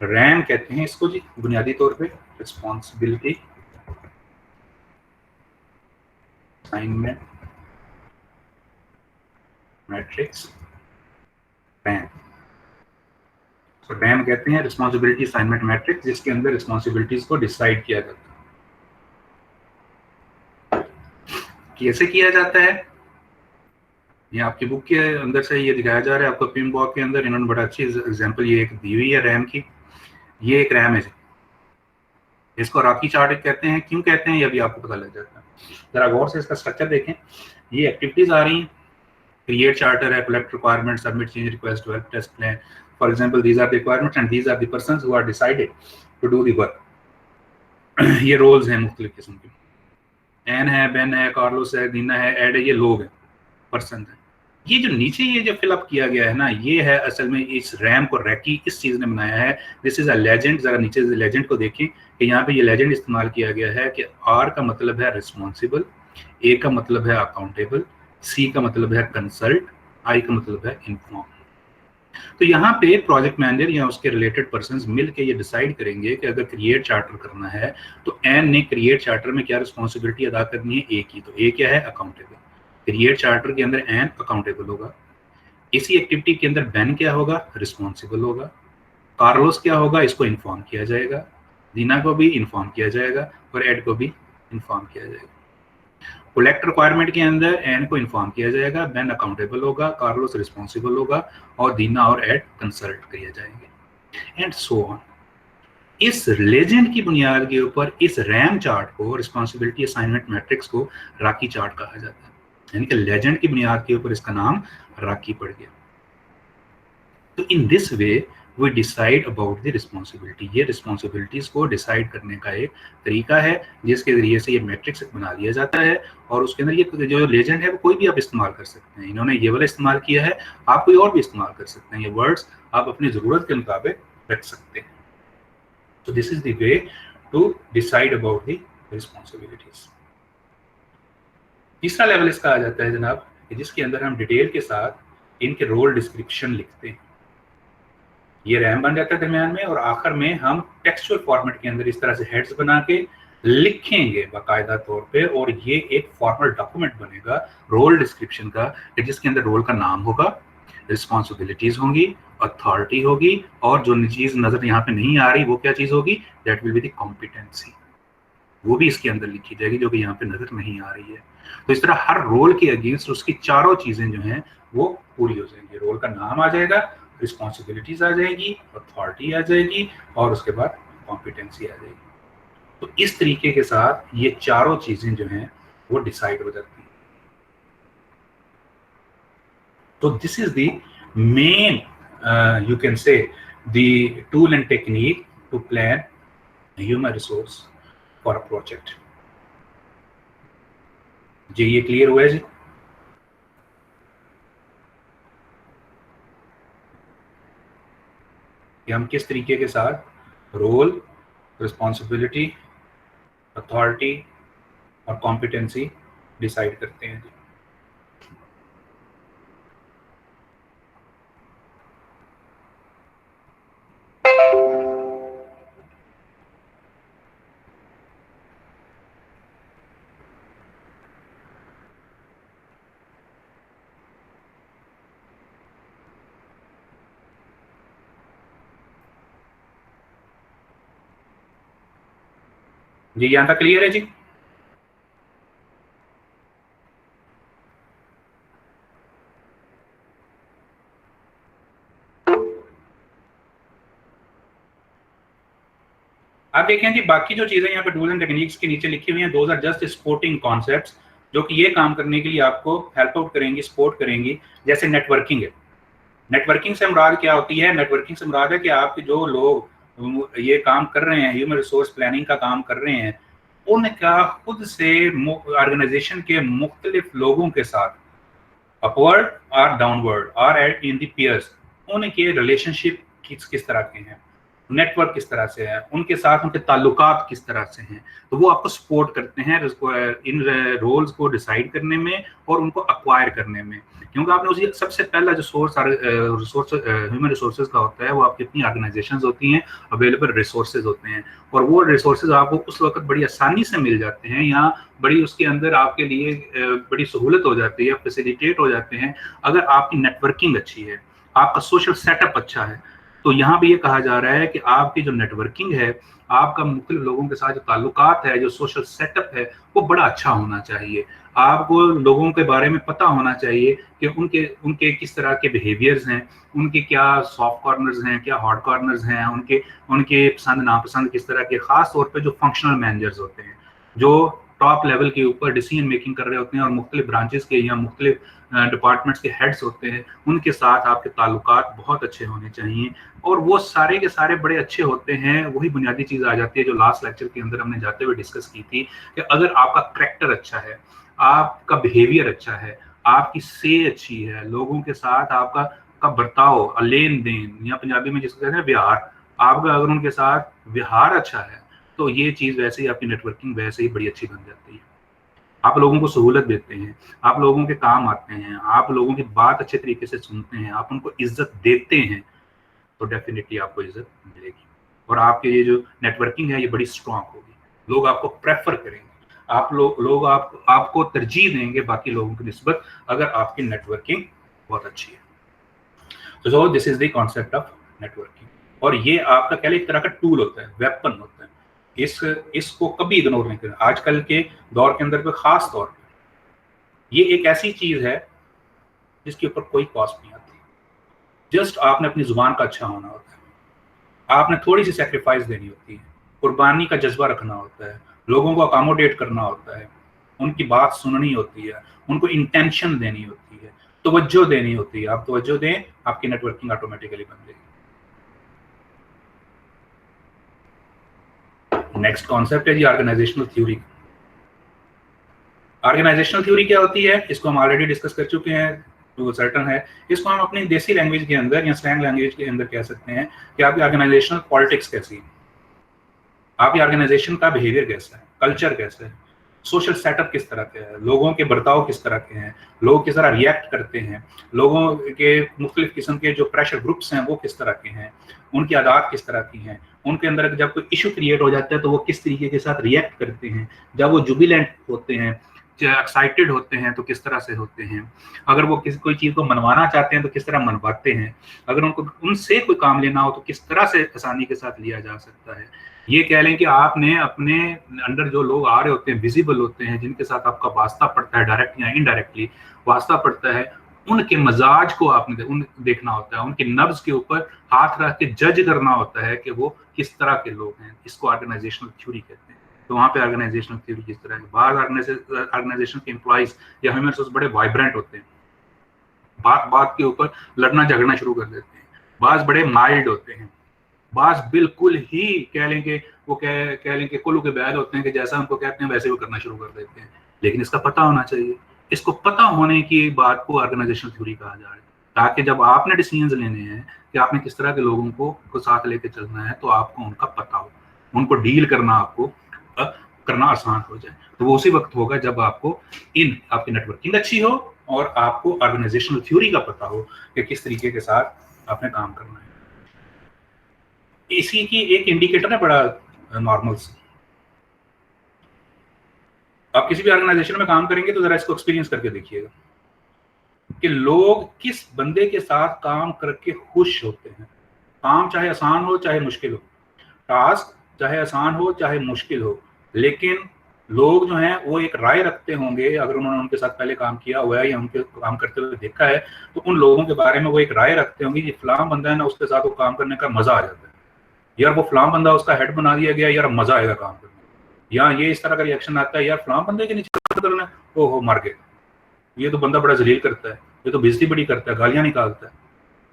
रैम कहते हैं इसको जी बुनियादी तौर पर, रिस्पॉन्सिबिलिटी असाइनमेंट मैट्रिक्स, रैम। तो रैम कहते हैं रिस्पॉन्सिबिलिटी असाइनमेंट मैट्रिक्स, जिसके अंदर रिस्पॉन्सिबिलिटीज को डिसाइड किया जाता है। कैसे किया जाता है, ये आपकी बुक के अंदर से ये दिखाया जा रहा है आपको पिन बॉक्स के अंदर। इन्होंने बड़ा अच्छी एग्जांपल ये एक दी हुई है रैम की। ये एक रैम है, इसको राकी चार्ट कहते हैं। क्यों कहते हैं ये अभी आपको पता लग जाता है। जरा गौर से इसका स्ट्रक्चर देखें। ये एक्टिविटीज आ रही हैं, create charter है, collect requirements, submit change request, develop test plan. For example, these are the requirements and these are the persons who are decided to do the work. ये roles हैं मुख्तलिफ किस्म के। एन है, Ben है, Carlos है, दीना है, एड है, ये लोग हैं, पर्सन है। ये जो नीचे ये जो फिलअप किया गया है ना, ये है असल में इस रैम को रैकी किस चीज ने बनाया है। This is a legend. जरा नीचे लेजेंड को देखें कि यहाँ पे ये लेजेंड इस्तेमाल किया गया है कि आर का मतलब है रिस्पॉन्सिबल, ए का मतलब है अकाउंटेबल, सी का मतलब है कंसल्ट, आई का मतलब है इन्फॉर्म। तो यहाँ पे प्रोजेक्ट मैनेजर या उसके रिलेटेड पर्संस मिलके ये डिसाइड करेंगे कि अगर क्रिएट चार्टर करना है तो एन ने क्रिएट चार्टर में क्या रिस्पॉन्सिबिलिटी अदा करनी है, ए की। तो ए क्या है, अकाउंटेबल। क्रिएट चार्टर के अंदर एन अकाउंटेबल होगा। इसी एक्टिविटी के अंदर बेन क्या होगा, रिस्पॉन्सिबल होगा। कार्लोस क्या होगा, इसको इन्फॉर्म किया जाएगा। दीना को भी इन्फॉर्म किया जाएगा और एड को भी इन्फॉर्म किया जाएगा। कलेक्ट रिक्वायरमेंट के अंदर एन को इन्फॉर्म किया जाएगा, बेन अकाउंटेबल होगा, कार्लोस रिस्पॉन्सिबल होगा और दीना और एड कंसल्ट किए जाएंगे एंड सो ऑन। इस लेजेंड की बुनियाद के ऊपर इस रैम चार्ट को, रिस्पॉन्सिबिलिटी असाइनमेंट मैट्रिक्स को राकी चार्ट कहा जाता है। यानी कि लेजेंड की बुनियाद के ऊपर इसका नाम राकी पड़ गया। तो in this way we decide about the responsibility. ये रिस्पॉन्सिबिलिटीज को डिसाइड करने का एक तरीका है जिसके जरिए से ये मैट्रिक्स बना लिया जाता है और उसके अंदर ये जो लेजेंड है वो कोई भी आप इस्तेमाल कर सकते हैं। इन्होंने ये वाला इस्तेमाल किया है, आप कोई और भी इस्तेमाल कर सकते हैं। ये वर्ड्स आप अपनी ज़रूरत के मुताबिक रख सकते हैं। तो this is the way to decide about the responsibilities. तीसरा लेवल इसका आ जाता है जनाब, जिसके अंदर हम डिटेल के साथ इनके रोल डिस्क्रिप्शन लिखते हैं। ये रैम बन जाता है दरमियान में और आखिर में हम टेक्सचुअल फॉर्मेट के अंदर इस तरह से हेड्स बना के लिखेंगे बाकायदा तौर पे और ये एक फॉर्मल डॉक्यूमेंट बनेगा रोल डिस्क्रिप्शन का, जिसके अंदर रोल का नाम होगा, रिस्पॉन्सिबिलिटीज होंगी, अथॉरिटी होगी और जो चीज नजर यहाँ पे नहीं आ रही वो क्या चीज होगी, that will be the competency. वो भी इसके अंदर लिखी जाएगी, जो कि यहाँ पे नजर नहीं आ रही है। तो इस तरह हर रोल के अगेंस्ट उसकी चारों चीजें जो हैं वो पूरी हो जाएंगी। रोल का नाम आ जाएगा, रिस्पॉन्सिबिलिटीज आ जाएगी, अथॉरिटी आ जाएगी, और उसके बाद कॉम्पिटेंसी आ जाएगी। तो इस तरीके के साथ ये चारों चीजें जो हैं वो डिसाइड हो जाती हैं। तो this is the main you can say the tool and technique to plan a human resource for a project। जी ये क्लियर हुआ है जी? कि हम किस तरीके के साथ रोल, रिस्पॉन्सिबिलिटी, अथॉरिटी और कॉम्पिटेंसी डिसाइड करते हैं जी। जी यहाँ तक क्लियर है जी? आप देखें जी, बाकी जो चीजें यहाँ पे टूल्स एंड टेक्निक्स के नीचे लिखी हुई हैं, those are just supporting concepts, जो कि ये काम करने के लिए आपको हेल्प आउट करेंगी, सपोर्ट करेंगी। जैसे नेटवर्किंग है, नेटवर्किंग से मुराद क्या होती है? नेटवर्किंग से मुराद है कि आपके जो लोग ये काम कर रहे हैं, ह्यूमन रिसोर्स प्लानिंग का काम कर रहे हैं, उनका खुद से ऑर्गेनाइजेशन के मुख्तलिफ लोगों के साथ अपवर्ड और डाउनवर्ड और इन दी पीयर्स, उनके रिलेशनशिप किस तरह के हैं, नेटवर्क किस तरह से है, उनके साथ उनके ताल्लुकात किस तरह से हैं। तो वो आपको सपोर्ट करते हैं इन रोल्स को डिसाइड करने में और उनको अक्वायर करने में। क्योंकि आपने उसी सबसे पहला जो सोर्स ह्यूमन रिसोर्सेज का होता है वो आपकी अपनी ऑर्गेनाइजेशंस होती हैं, अवेलेबल रिसोर्सेज होते हैं, और वो रिसोर्सेज आपको उस वक्त बड़ी आसानी से मिल जाते हैं, या बड़ी उसके अंदर आपके लिए बड़ी सहूलत हो जाती है, फैसिलिटेट हो जाते हैं अगर आपकी नेटवर्किंग अच्छी है, आपका सोशल सेटअप अच्छा है। तो यहाँ भी ये कहा जा रहा है कि आपकी जो नेटवर्किंग है, आपका मुख्तलिफ लोगों के साथ जो ताल्लुकात है, जो सोशल सेटअप है, वो बड़ा अच्छा होना चाहिए। आपको लोगों के बारे में पता होना चाहिए कि उनके उनके किस तरह के बिहेवियर्स हैं, उनके क्या सॉफ्ट कॉर्नर्स हैं, क्या हार्ड कॉर्नर्स हैं, उनके उनके पसंद नापसंद किस तरह के। खास तौर पे जो फंक्शनल मैनेजर्स होते हैं, जो टॉप लेवल के ऊपर डिसीजन मेकिंग कर रहे होते हैं और मुख्तलिफ ब्रांचेस के या मुख्तलिफ डिपार्टमेंट्स के हेड्स होते हैं, उनके साथ आपके ताल्लुकात बहुत अच्छे होने चाहिए। और वो सारे के सारे बड़े अच्छे होते हैं। वही बुनियादी चीज़ आ जाती है जो लास्ट लेक्चर के अंदर हमने जाते हुए डिस्कस की थी, कि अगर आपका करैक्टर अच्छा है, आपका बिहेवियर अच्छा है, आपकी से अच्छी है, लोगों के साथ आपका का बर्ताव, लेन देन, या पंजाबी में जिसको कहते हैं व्यवहार, आपका अगर उनके साथ व्यवहार अच्छा है, तो ये चीज़ वैसे ही आपकी नेटवर्किंग वैसे ही बड़ी अच्छी बन जाती है। आप लोगों को सहूलत देते हैं, आप लोगों के काम आते हैं, आप लोगों की बात अच्छे तरीके से सुनते हैं, आप उनको इज्जत देते हैं, तो डेफिनेटली आपको इज्जत मिलेगी। और आपके ये जो नेटवर्किंग है ये बड़ी स्ट्रांग होगी, लोग आपको प्रेफर करेंगे, लोग आपको तरजीह देंगे बाकी लोगों की निस्बत, अगर आपकी नेटवर्किंग बहुत अच्छी है। तो सो this is the concept of networking. और ये आपका कह एक तरह का टूल होता है, वेपन होता है। इसको कभी इग्नोर नहीं करना। आजकल के दौर के अंदर पे खास तौर पे ये एक ऐसी चीज है जिसके ऊपर कोई कॉस्ट नहीं आती। जस्ट आपने अपनी जुबान का अच्छा होना होता है, आपने थोड़ी सी सेक्रीफाइस देनी होती है, कुर्बानी का जज्बा रखना होता है, लोगों को अकोमोडेट करना होता है, उनकी बात सुननी होती है, उनको इंटेंशन देनी होती है, तवज्जो देनी होती है। आप तवज्जो दें, आपकी नेटवर्किंग ऑटोमेटिकली बन जाएगी। नेक्स्ट कॉन्सेप्ट है जी ऑर्गेनाइजेशनल थ्योरी। ऑर्गेनाइजेशनल थ्योरी क्या होती है, इसको हम ऑलरेडी डिस्कस कर चुके हैं, तो सर्टन है। इसको हम अपनी देसी लैंग्वेज के अंदर या स्लैंग लैंग्वेज के अंदर कह सकते हैं कि आपकी ऑर्गेनाइजेशनल पॉलिटिक्स कैसी है, आपकी ऑर्गेनाइजेशन का बिहेवियर कैसा है, कल्चर कैसा है, सोशल सेटअप किस तरह का है, लोगों के बर्ताव किस तरह के हैं, लोग किस तरह रिएक्ट करते हैं, लोगों के मुख्तलिफ किस्म के जो प्रेशर ग्रुप्स हैं वो किस तरह के हैं, उनकी आदत किस तरह की हैं, उनके अंदर जब कोई इशू क्रिएट हो जाता है तो वो किस तरीके के साथ रिएक्ट करते हैं, जब वो जुबिलेंट होते हैं, एक्साइटेड होते हैं तो किस तरह से होते हैं, अगर वो कोई चीज़ को मनवाना चाहते हैं तो किस तरह मनवाते हैं, अगर उनको उनसे कोई काम लेना हो तो किस तरह से आसानी के साथ लिया जा सकता है। ये कह लें कि आपने अपने अंडर जो लोग आ रहे होते हैं, विजिबल होते हैं, जिनके साथ आपका वास्ता पड़ता है डायरेक्ट या इनडायरेक्टली वास्ता पड़ता है, उनके मजाज को आपने देखना होता है, उनके नब्ज के ऊपर हाथ रख के जज करना होता है कि वो किस तरह के लोग हैं। इसको ऑर्गेनाइजेशनल थ्योरी कहते हैं। तो वहाँ पे ऑर्गेनाइजेशनल थ्योरी किस तरह है, बाहर ऑर्गेनाइजेशन के एम्प्लॉइज या ह्यूमन रिसोर्स बड़े वाइब्रेंट होते हैं, बात बात के ऊपर लड़ना झगड़ना शुरू कर देते हैं। बाज बड़े माइल्ड होते हैं, बाज बिल्कुल ही कह लेंगे, वो कह लेंगे कुल्लू के बैल होते हैं कि जैसा उनको कहते हैं वैसे वो करना शुरू कर देते हैं। लेकिन इसका पता होना चाहिए। इसको पता होने की बात को ऑर्गेनाइजेशनल थ्योरी कहा जा रहा है, ताकि जब आपने डिसीजंस लेने हैं कि आपने किस तरह के लोगों को साथ लेके चलना है, तो आपको उनका पता हो, उनको डील करना आपको करना आसान हो जाए। तो वो उसी वक्त होगा जब आपको आपकी नेटवर्किंग अच्छी हो और आपको ऑर्गेनाइजेशनल थ्योरी का पता हो कि किस तरीके के साथ आपने काम करना है। इसी की एक इंडिकेटर है बड़ा नॉर्मल सा। आप किसी भी ऑर्गेनाइजेशन में काम करेंगे तो जरा इसको एक्सपीरियंस करके देखिएगा कि लोग किस बंदे के साथ काम करके खुश होते हैं। काम चाहे आसान हो चाहे मुश्किल हो, टास्क चाहे आसान हो चाहे मुश्किल हो, लेकिन लोग जो हैं वो एक राय रखते होंगे, अगर उन्होंने उनके साथ पहले काम किया हुआ है या उनके काम करते हुए देखा है, तो उन लोगों के बारे में वो एक राय रखते होंगे कि फलां बंदा है ना, उसके साथ वो काम करने का मजा आ जाता है, यार वो फलां बंदा उसका हेड बना दिया गया, यार मजा आएगा काम करने। या ये इस तरह का रिएक्शन आता है, यार फलां बंदे के नीचे करना, ओ हो मर गए, ये तो बंदा बड़ा जलील करता है, ये तो बेइज्जती बड़ी करता है, गालियां निकालता है।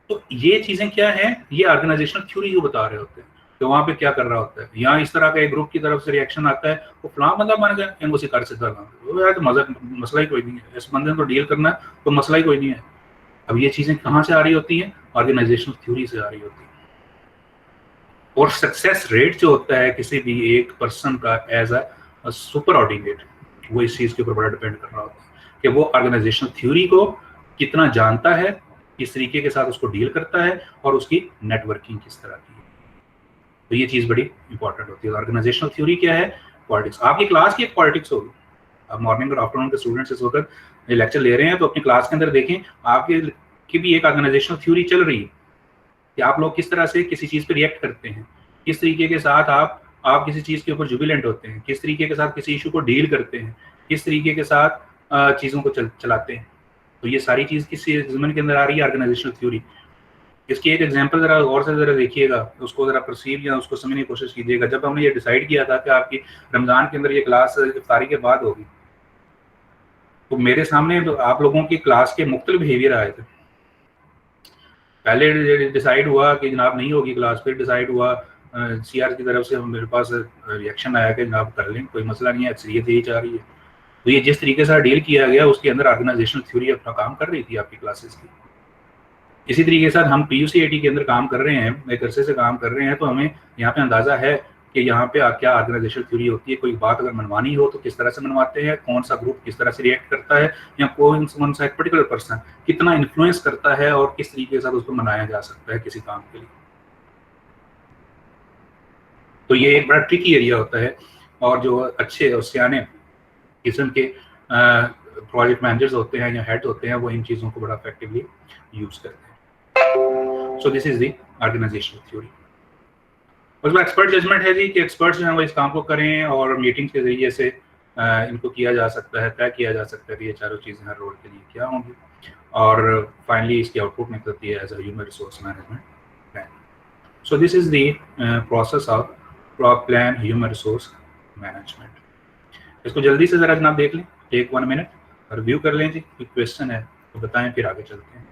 तो ये चीजें क्या है, ये ऑर्गेनाइजेशनल थ्योरी जो बता रहे होते हैं कि वहां पे क्या कर रहा होता है। यहाँ इस तरह का एक ग्रुप की तरफ से रिएक्शन आता है, वो फलां बंदा बन गया, इनको शिकार से करना, यार तो मसला ही कोई नहीं है, इस बंदे को डील करना है तो मसला ही कोई नहीं है। अब ये चीजें कहाँ से आ रही होती हैं, ऑर्गेनाइजेशनल थ्योरी से आ रही होती है। और सक्सेस रेट जो होता है किसी भी एक पर्सन का एज अ सुपर ऑर्डिनेट, वो इस चीज के ऊपर बड़ा डिपेंड कर रहा होता है कि वो ऑर्गेनाइजेशनल थ्योरी को कितना जानता है, किस तरीके के साथ उसको डील करता है और उसकी नेटवर्किंग किस तरह की है। तो ये चीज बड़ी इंपॉर्टेंट होती है। ऑर्गेनाइजेशनल थ्योरी क्या है, पॉलिटिक्स। आपकी क्लास की एक पॉलिटिक्स होगी। आप मॉर्निंग और आफ्टरनून के स्टूडेंट्स इस वक्त लेक्चर ले रहे हैं, तो अपनी क्लास के अंदर देखें आपके की भी एक ऑर्गेनाइजेशनल थ्योरी चल रही है कि आप लोग किस तरह से किसी चीज पे रिएक्ट करते हैं, किस तरीके के साथ आप किसी चीज के ऊपर जुबिलेंट होते हैं, किस तरीके के साथ किसी इशू को डील करते हैं, किस तरीके के साथ चीजों को चलाते हैं। तो ये सारी चीज किसी ज़मन के अंदर आ रही है ऑर्गेनाइजेशनल थ्योरी। इसकी एक एग्जांपल जरा और से जरा देखिएगा, उसको जरा परसीव या उसको समझने की कोशिश कीजिएगा। जब हमने ये डिसाइड किया था कि आपकी रमजान के अंदर ये क्लास इफ्तारी के बाद होगी, तो मेरे सामने तो आप लोगों की क्लास के मुख्तलिफ बिहेवियर आए थे। पहले डिसाइड हुआ कि जनाब नहीं होगी क्लास, फिर डिसाइड हुआ सीआर की तरफ से मेरे पास रिएक्शन आया कि जनाब कर लें, कोई मसला नहीं है, अक्सरियत यही चाह रही है। तो ये जिस तरीके से डील किया गया, उसके अंदर ऑर्गेनाइजेशनल थ्योरी अपना काम कर रही थी आपकी क्लासेस की। इसी तरीके के साथ हम PUCAT के अंदर काम कर रहे हैं, एक अरसे से काम कर रहे हैं, तो हमें यहाँ पे अंदाजा है कि यहाँ पे क्या ऑर्गेनाइजेशनल थ्योरी होती है। कोई बात अगर मनवानी हो तो किस तरह से मनवाते हैं, कौन सा ग्रुप किस तरह से रिएक्ट करता है, या कौन सा एक पर्टिकुलर पर्सन कितना इन्फ्लुएंस करता है और किस तरीके के साथ उसको मनाया जा सकता है किसी काम के लिए। तो ये एक बड़ा ट्रिकी एरिया होता है, और जो अच्छे और सियाने किस्म के प्रोजेक्ट मैनेजर्स होते हैं या हेड होते हैं, वो इन चीज़ों को बड़ा इफेक्टिवली यूज करते हैं। So this is the organisational theory. उसमें एक्सपर्ट जजमेंट है जी कि एक्सपर्ट्स जो हैं वो इस काम को करें, और मीटिंग्स के जरिए से इनको किया जा सकता है, तय किया जा सकता है कि ये चारों चीज़ें हर रोल के लिए क्या होंगी, और फाइनली इसकी आउटपुट निकलती है as a human resource management plan. So this is the process of plan human resource management. इसको जल्दी से जरा जनाब देख लें, टेक 1 मिनट रिव्यू कर लें जी। कोई क्वेश्चन है तो बताएं, फिर आगे चलते हैं।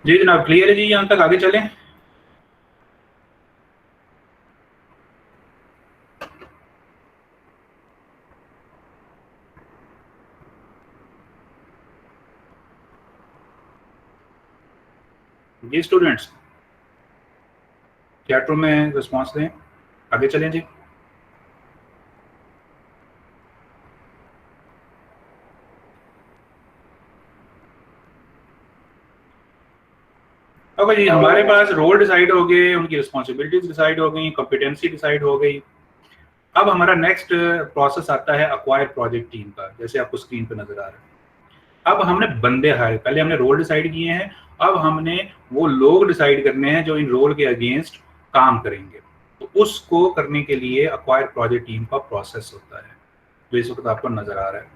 जी जनाब क्लियर है जी, यहाँ तक आगे चलें। जी स्टूडेंट्स चैट रूम में रिस्पॉन्स दें, आगे चलें जी। अब जी हमारे पास रोल डिसाइड हो गए, उनकी रिस्पॉन्सिबिलिटीज डिसाइड हो गई, कॉम्पिटेंसी डिसाइड हो गई। अब हमारा नेक्स्ट प्रोसेस आता है अक्वायर प्रोजेक्ट टीम का, जैसे आपको स्क्रीन पे नजर आ रहा है। अब हमने बंदे हायर, पहले हमने रोल डिसाइड किए हैं, अब हमने वो लोग डिसाइड करने हैं जो इन रोल के अगेंस्ट काम करेंगे। तो उसको करने के लिए अक्वायर प्रोजेक्ट टीम का प्रोसेस होता है जो इस वक्त आपको नजर आ रहा है।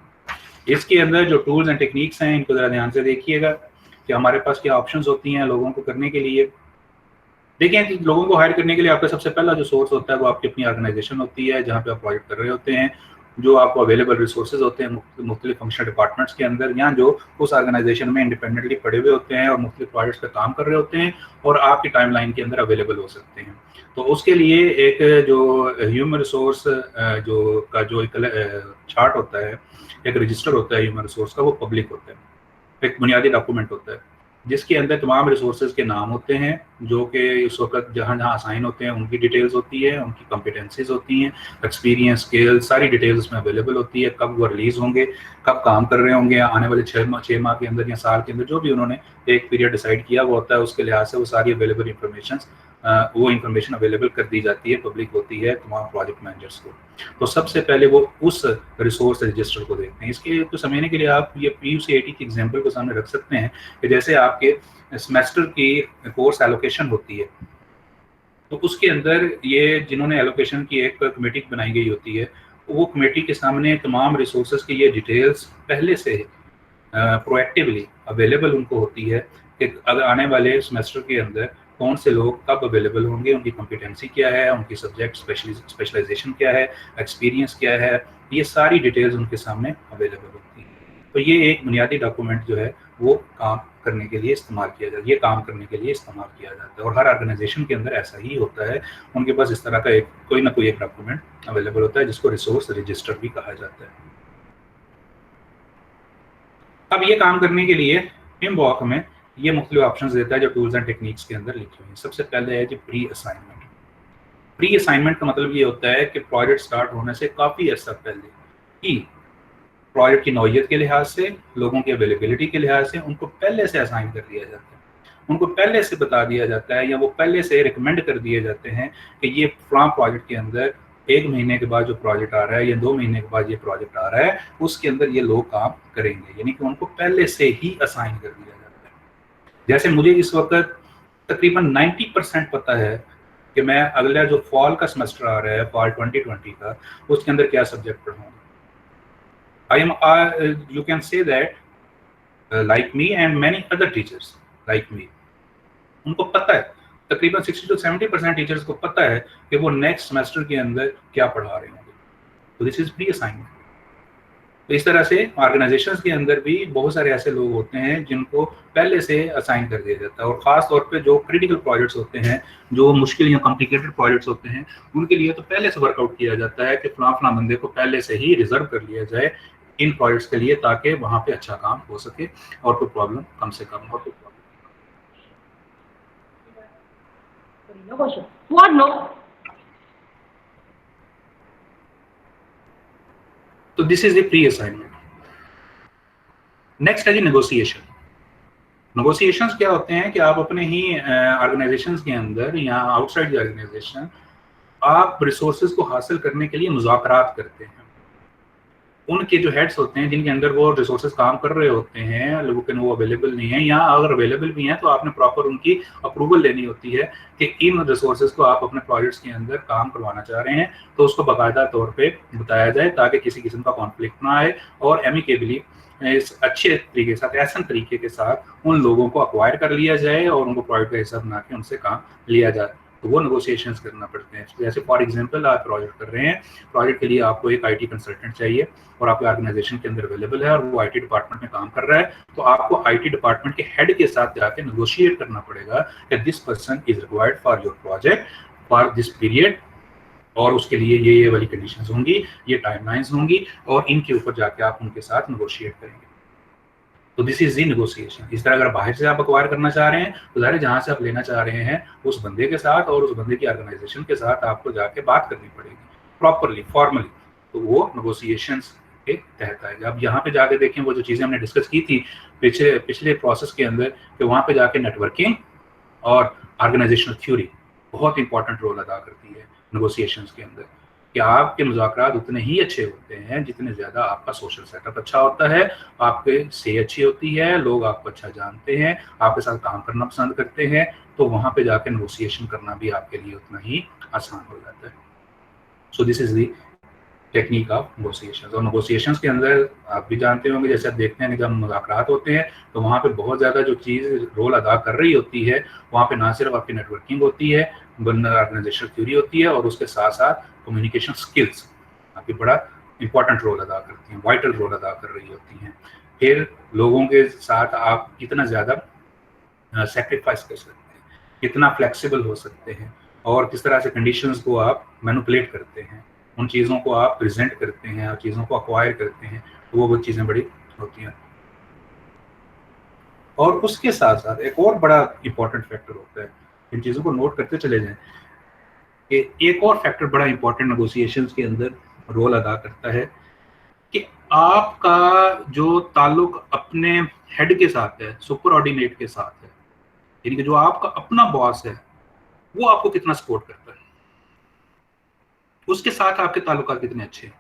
इसके अंदर जो टूल्स एंड टेक्निक्स हैं इनको जरा ध्यान से देखिएगा कि हमारे पास क्या ऑप्शंस होती हैं लोगों को करने के लिए। देखिए कि लोगों को हायर करने के लिए आपका सबसे पहला जो सोर्स होता है वो आपकी अपनी ऑर्गेनाइजेशन होती है जहाँ पे आप प्रोजेक्ट कर रहे होते हैं, जो आपको अवेलेबल रिसोर्सेज होते हैं मुख्तलिफ फंक्शनल डिपार्टमेंट्स के अंदर, या जो उस ऑर्गेनाइजेशन में इंडिपेंडेंटली पड़े हुए होते हैं और मुख्तलिफ प्रोजेक्ट्स पे काम कर रहे होते हैं और आपकी टाइमलाइन के अंदर अवेलेबल हो सकते हैं। तो उसके लिए एक जो ह्यूमन रिसोर्स जो एक चार्ट होता है, एक रजिस्टर होता है ह्यूमन रिसोर्स का, वो पब्लिक होता है, एक बुनियादी डॉक्यूमेंट होता है जिसके अंदर तमाम रिसोर्सेज के नाम होते हैं जो कि इस वक्त जहाँ जहाँ असाइन होते हैं उनकी डिटेल्स होती है, उनकी कॉम्पिटेंसीज होती हैं, एक्सपीरियंस, स्किल, सारी डिटेल्स उसमें अवेलेबल होती है, कब वो रिलीज होंगे, कब काम कर रहे होंगे आने वाले 6 माह के अंदर या साल के अंदर, जो भी उन्होंने एक पीरियड डिसाइड किया हुआ होता है उसके लिहाज से वो सारी अवेलेबल इंफॉर्मेशन अवेलेबल कर दी जाती है, पब्लिक होती है तमाम प्रोजेक्ट मैनेजर्स को। तो सबसे पहले वो उस रिसोर्स रजिस्टर को देखते हैं। इसके तो समझने के लिए आप ये PUC-80 की एग्जांपल को सामने रख सकते हैं कि जैसे आपके सेमेस्टर की कोर्स एलोकेशन होती है तो उसके अंदर ये जिन्होंने एलोकेशन की एक कमेटी बनाई गई होती है, वो कमेटी के सामने तमाम रिसोर्सेज की ये डिटेल्स पहले से प्रोएक्टिवली अवेलेबल उनको होती है कि अगर आने वाले सेमेस्टर के अंदर कौन से लोग कब अवेलेबल होंगे, उनकी कॉम्पिटेंसी क्या है, उनकी सब्जेक्ट स्पेशलाइजेशन क्या है, एक्सपीरियंस क्या है, ये सारी डिटेल्स उनके सामने अवेलेबल होती है। तो ये एक बुनियादी डॉक्यूमेंट जो है वो काम करने के लिए इस्तेमाल किया जाता है, ये काम करने के लिए इस्तेमाल किया जाता है और हर ऑर्गेनाइजेशन के अंदर ऐसा ही होता है, उनके पास इस तरह का एक कोई ना कोई एक डॉक्यूमेंट अवेलेबल होता है जिसको रिसोर्स रजिस्टर भी कहा जाता है। अब ये काम करने के लिए PMBOK में ये मुख्तलिफ ऑप्शंस देता है जो टूल्स एंड टेक्निक्स के अंदर लिखे हुए हैं। सबसे पहले है जी प्री असाइनमेंट। प्री असाइनमेंट का मतलब ये होता है कि प्रोजेक्ट स्टार्ट होने से काफ़ी अर्सा पहले कि प्रोजेक्ट की नौइयत के लिहाज से, लोगों की अवेलेबिलिटी के लिहाज से उनको पहले से असाइन कर दिया जाता है, उनको पहले से बता दिया जाता है या वो पहले से रिकमेंड कर दिए जाते हैं कि ये फलां प्रोजेक्ट के अंदर 1 महीने के बाद जो प्रोजेक्ट आ रहा है या 2 महीने के बाद ये प्रोजेक्ट आ रहा है उसके अंदर ये लोग काम करेंगे, यानी कि उनको पहले से ही असाइन कर दिया जाता है। जैसे मुझे इस वक्त तकरीबन 90% पता है कि मैं अगला जो फॉल का सेमेस्टर आ रहा है, फॉल 2020 का, उसके अंदर क्या सब्जेक्ट पढ़ूंगा। You can say that like me and many other teachers like me, उनको पता है, तकरीबन 60 to 70% टीचर्स को पता है कि वो नेक्स्ट सेमेस्टर के अंदर क्या पढ़ा रहे होंगे। तो दिस इज प्री असाइनमेंट। तो इस तरह से ऑर्गेनाइजेशंस के अंदर भी बहुत सारे ऐसे लोग होते हैं जिनको पहले से असाइन कर दिया जाता है और ख़ास तौर पे जो क्रिटिकल प्रोजेक्ट्स होते हैं, जो मुश्किल या कॉम्प्लिकेटेड प्रोजेक्ट्स होते हैं, उनके लिए तो पहले से वर्कआउट किया जाता है कि फलां बंदे को पहले से ही रिजर्व कर लिया जाए इन प्रोजेक्ट्स के लिए ताकि वहाँ पे अच्छा काम हो सके और कोई प्रॉब्लम कम से कम हो। What no? तो this is the pre assignment. Next है जी नेगोशिएशन। नेगोशिएशंस क्या होते हैं कि आप अपने ही ऑर्गेनाइजेशंस के अंदर या आउटसाइड द ऑर्गेनाइजेशन आप रिसोर्सेज को हासिल करने के लिए मुज़ाकरात करते हैं। उनके जो हेड्स होते हैं जिनके अंदर वो रिसोर्सेज काम कर रहे होते हैं लेकिन वो अवेलेबल नहीं है, या अगर अवेलेबल भी हैं तो आपने प्रॉपर उनकी अप्रूवल लेनी होती है कि इन रिसोर्सेज को आप अपने प्रोजेक्ट्स के अंदर काम करवाना चाह रहे हैं, तो उसको बाकायदा तौर पे बताया जाए ताकि किसी किस्म का कॉन्फ्लिक्ट ना आए और एमिकेबली इस अच्छे तरीके के साथ, ऐसा तरीके के साथ उन लोगों को अक्वायर कर लिया जाए और उनको प्रोजेक्ट का हिस्सा बना के उनसे काम लिया जाए। तो वो नेगोशिएशंस करना पड़ते हैं। जैसे फॉर एग्जांपल आप प्रोजेक्ट कर रहे हैं, प्रोजेक्ट के लिए आपको एक आईटी कंसल्टेंट चाहिए और आपके ऑर्गेनाइजेशन के अंदर अवेलेबल है और वो आईटी डिपार्टमेंट में काम कर रहा है, तो आपको आईटी डिपार्टमेंट के हेड के साथ जाके नेगोशिएट करना पड़ेगा कि this person is required for your project for this period, और उसके लिए ये वाली कंडीशंस होंगी, ये टाइमलाइंस होंगी, और इनके ऊपर जाके आप उनके साथ नेगोशिएट करेंगे। तो दिस इज दी नेगोशिएशन। इस तरह अगर बाहर से आप एक्वायर करना चाह रहे हैं तो ज़ाहिर है जहाँ से आप लेना चाह रहे हैं उस बंदे के साथ और उस बंदे की ऑर्गेनाइजेशन के साथ आपको जाके बात करनी पड़ेगी प्रॉपरली, फॉर्मली, तो वो नेगोशिएशंस के तहत आएगा। अब यहाँ पे जाके देखें वो जो चीज़ें हमने डिस्कस की थी पिछले प्रोसेस के अंदर, कि वहाँ पे जाके नेटवर्किंग और ऑर्गेनाइजेशनल थ्योरी बहुत इंपॉर्टेंट रोल अदा करती है नेगोशिएशंस के अंदर, कि आपके मुज़ाकरात उतने ही अच्छे होते हैं जितने ज़्यादा आपका सोशल सेटअप अच्छा होता है, आपके से अच्छी होती है, लोग आपको अच्छा जानते हैं, आपके साथ काम करना पसंद करते हैं, तो वहाँ पे जाके नेगोशिएशन करना भी आपके लिए उतना ही आसान हो जाता है। So this is the technique of negotiations. और नेगोशिएशंस के अंदर आप भी जानते होंगे, जैसे आप देखते हैं कि जब मुज़ाकरात होते हैं तो वहाँ पे बहुत ज़्यादा जो चीज़ रोल अदा कर रही होती है, वहाँ पे ना सिर्फ आपकी नेटवर्किंग होती है, ऑर्गेनाइजेशनल थ्योरी होती है, और उसके साथ साथ कम्युनिकेशन स्किल्स आपकी बड़ा इंपॉर्टेंट रोल अदा करती हैं, वाइटल रोल अदा कर रही होती हैं। फिर लोगों के साथ आप कितना ज़्यादा सेक्रीफाइस कर सकते हैं, कितना फ्लेक्सिबल हो सकते हैं, और किस तरह से कंडीशंस को आप मैनिपुलेट करते हैं, उन चीज़ों को आप प्रेजेंट करते हैं और चीज़ों को अक्वायर करते हैं, तो वो चीज़ें बड़ी होती हैं। और उसके साथ साथ एक और बड़ा इंपॉर्टेंट फैक्टर होता है, इन चीज़ों को नोट करते चले जाएं, कि एक और फैक्टर बड़ा इंपॉर्टेंट नेगोशिएशंस के अंदर रोल अदा करता है, कि आपका जो ताल्लुक अपने हेड के साथ है, सुपर ऑर्डिनेट के साथ है, यानी कि जो आपका अपना बॉस है, वो आपको कितना सपोर्ट करता है, उसके साथ आपके ताल्लुकात कितने अच्छे हैं,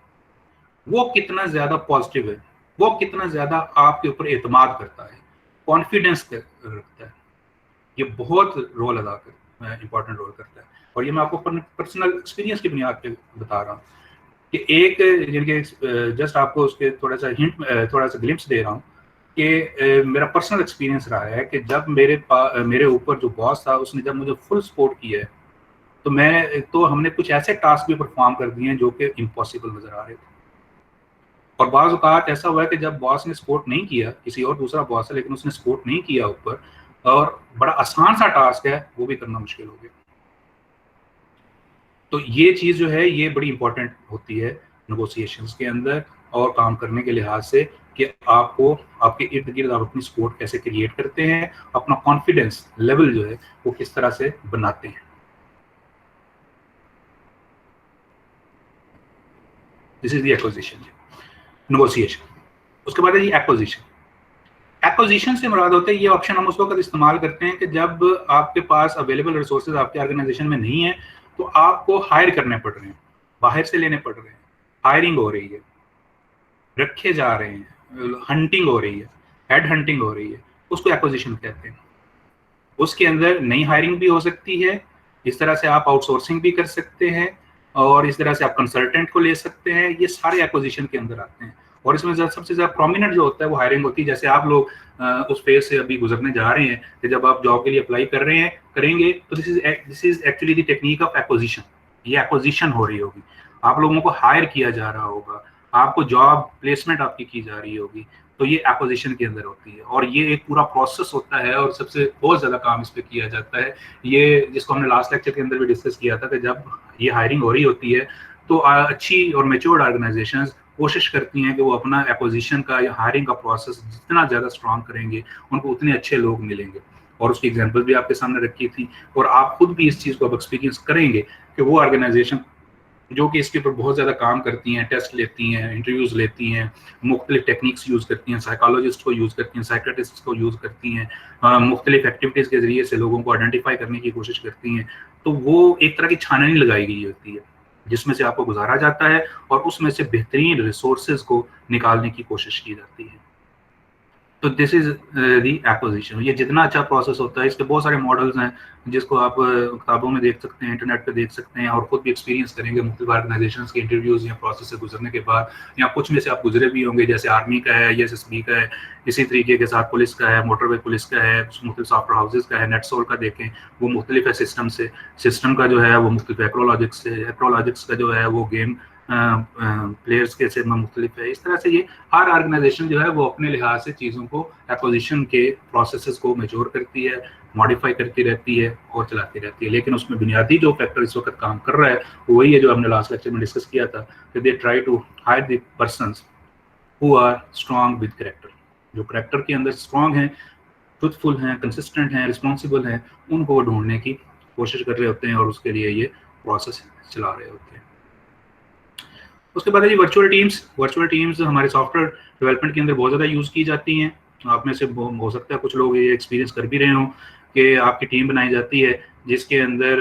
वो कितना ज्यादा पॉजिटिव है, वो कितना ज्यादा आपके ऊपर एतमाद करता है, कॉन्फिडेंस रखता है, ये बहुत रोल अदा करता है, इंपॉर्टेंट रोल करता है। और ये मैं आपको पर्सनल एक्सपीरियंस की बुनियाद पे बता रहा हूँ कि एक जस्ट आपको उसके थोड़ा सा हिंट, थोड़ा सा ग्लिम्स दे रहा हूँ कि मेरा पर्सनल एक्सपीरियंस रहा है कि जब मेरे ऊपर जो बॉस था उसने जब मुझे फुल सपोर्ट किया है, तो हमने कुछ ऐसे टास्क भी परफॉर्म कर दिए हैं जो कि इम्पॉसिबल नजर आ रहे थे। और बाज़ औक़ात ऐसा हुआ है कि जब बॉस ने सपोर्ट नहीं किया, किसी और दूसरा बॉस है लेकिन उसने सपोर्ट नहीं किया ऊपर, और बड़ा आसान सा टास्क है वो भी करना मुश्किल हो गया। तो ये चीज़ जो है ये बड़ी इंपॉर्टेंट होती है नेगोशिएशंस के अंदर और काम करने के लिहाज से, कि आपको आपके इर्द गिर्द आप अपनी सपोर्ट कैसे क्रिएट करते हैं, अपना कॉन्फिडेंस लेवल जो है वो किस तरह से बनाते हैं। This is the acquisition, negotiation. उसके बाद है जी एक्विजिशन। एक्विजिशन से मुराद होता है, ये ऑप्शन हम उस वक्त इस्तेमाल करते हैं कि जब आपके पास अवेलेबल रिसोर्सेज आपके ऑर्गेनाइजेशन में नहीं है, तो आपको हायर करने पड़ रहे हैं, बाहर से लेने पड़ रहे हैं, हायरिंग हो रही है, रखे जा रहे हैं, हंटिंग हो रही है, हेड हंटिंग हो रही है, उसको एक्विजिशन कहते हैं। उसके अंदर नई हायरिंग भी हो सकती है, इस तरह से आप आउटसोर्सिंग भी कर सकते हैं, और इस तरह से आप कंसल्टेंट को ले सकते हैं, ये सारे एक्विजिशन के अंदर आते हैं। और इसमें सबसे ज्यादा प्रोमिनेंट जो होता है वो हायरिंग होती है। जैसे आप लोग उस फेज से अभी गुजरने जा रहे हैं कि जब आप जॉब के लिए अप्लाई कर रहे हैं करेंगे, तो this is actually the technique of acquisition. ये एक्विजिशन हो रही होगी, आप लोगों को हायर किया जा रहा होगा, आपको जॉब प्लेसमेंट आपकी की जा रही होगी, तो ये एक्विजिशन के अंदर होती है। और ये एक पूरा प्रोसेस होता है और सबसे बहुत ज्यादा काम इस पे किया जाता है, ये जिसको हमने लास्ट लेक्चर के अंदर भी डिस्कस किया था कि जब ये हायरिंग हो रही होती है तो अच्छी और मेच्योर्ड ऑर्गेनाइजेशंस कोशिश करती हैं कि वो अपना एक्विजिशन का या हायरिंग का प्रोसेस जितना ज़्यादा स्ट्रॉन्ग करेंगे उनको उतने अच्छे लोग मिलेंगे। और उसकी एग्जांपल भी आपके सामने रखी थी, और आप खुद भी इस चीज़ को अब एक्सपीरियंस करेंगे कि वो ऑर्गेनाइजेशन जो कि इसके ऊपर बहुत ज़्यादा काम करती हैं, टेस्ट लेती हैं, इंटरव्यूज़ लेती हैं, मुख्तलिफ टेक्निक्स यूज़ करती हैं, साइकोलॉजिस्ट को यूज़ करती हैं, साइकेट्रिस्ट को यूज़ करती हैं, मुख्तलिफ एक्टिविटीज़ के ज़रिए से लोगों को आइडेंटिफाई करने की कोशिश करती हैं, तो वो एक तरह की छाननी लगाई गई होती है जिसमें से आपको गुजारा जाता है और उसमें से बेहतरीन रिसोर्सेज को निकालने की कोशिश की जाती है। तो दिस इज दी एक्विजिशन। ये जितना अच्छा प्रोसेस होता है, इसके बहुत सारे मॉडल्स हैं जिसको आप किताबों में देख सकते हैं, इंटरनेट पे देख सकते हैं, और खुद भी एक्सपीरियंस करेंगे मुख्तलिफ ऑर्गेनाइजेशन के इंटरव्यूज या प्रोसेस से गुजरने के बाद, या कुछ में से आप गुजरे भी होंगे, जैसे आर्मी का है, ISSB का है, इसी तरीके के साथ पुलिस का है, मोटरवे पुलिस का है, मुख्तलिफ सॉफ्टवेयर हाउसेज का है, नेटसोल का देखें, वो मुख्तलिफ है सिस्टम से, सिस्टम का जो है वो मुख्तलिफ एक्रोलॉजिक्स से, एक्रोलॉजिक्स का जो है वो गेम प्लेयर्स के से मुख्तलिफ है। इस तरह से ये हर ऑर्गेनाइजेशन जो है वो अपने लिहाज से चीज़ों को, एक्विजिशन के प्रोसेसेस को मैच्योर करती है, मॉडिफाई करती रहती है और चलाती रहती है। लेकिन उसमें बुनियादी जो फैक्टर इस वक्त काम कर रहा है वो वही है जो हमने लास्ट लेक्चर में डिस्कस किया था, कि they try to hire the persons who are strong with character. जो कैरेक्टर के अंदर स्ट्रांग हैं, ट्रुथफुल हैं, कंसिस्टेंट हैं, रिस्पॉन्सिबल हैं, उनको वो ढूंढने की कोशिश कर रहे होते हैं और उसके लिए ये प्रोसेस चला रहे होते हैं। उसके बाद है जी वर्चुअल टीम्स। वर्चुअल टीम्स हमारे सॉफ्टवेयर डेवलपमेंट के अंदर बहुत ज़्यादा यूज़ की जाती हैं। आप में से हो सकता है कुछ लोग ये एक्सपीरियंस कर भी रहे हों कि आपकी टीम बनाई जाती है जिसके अंदर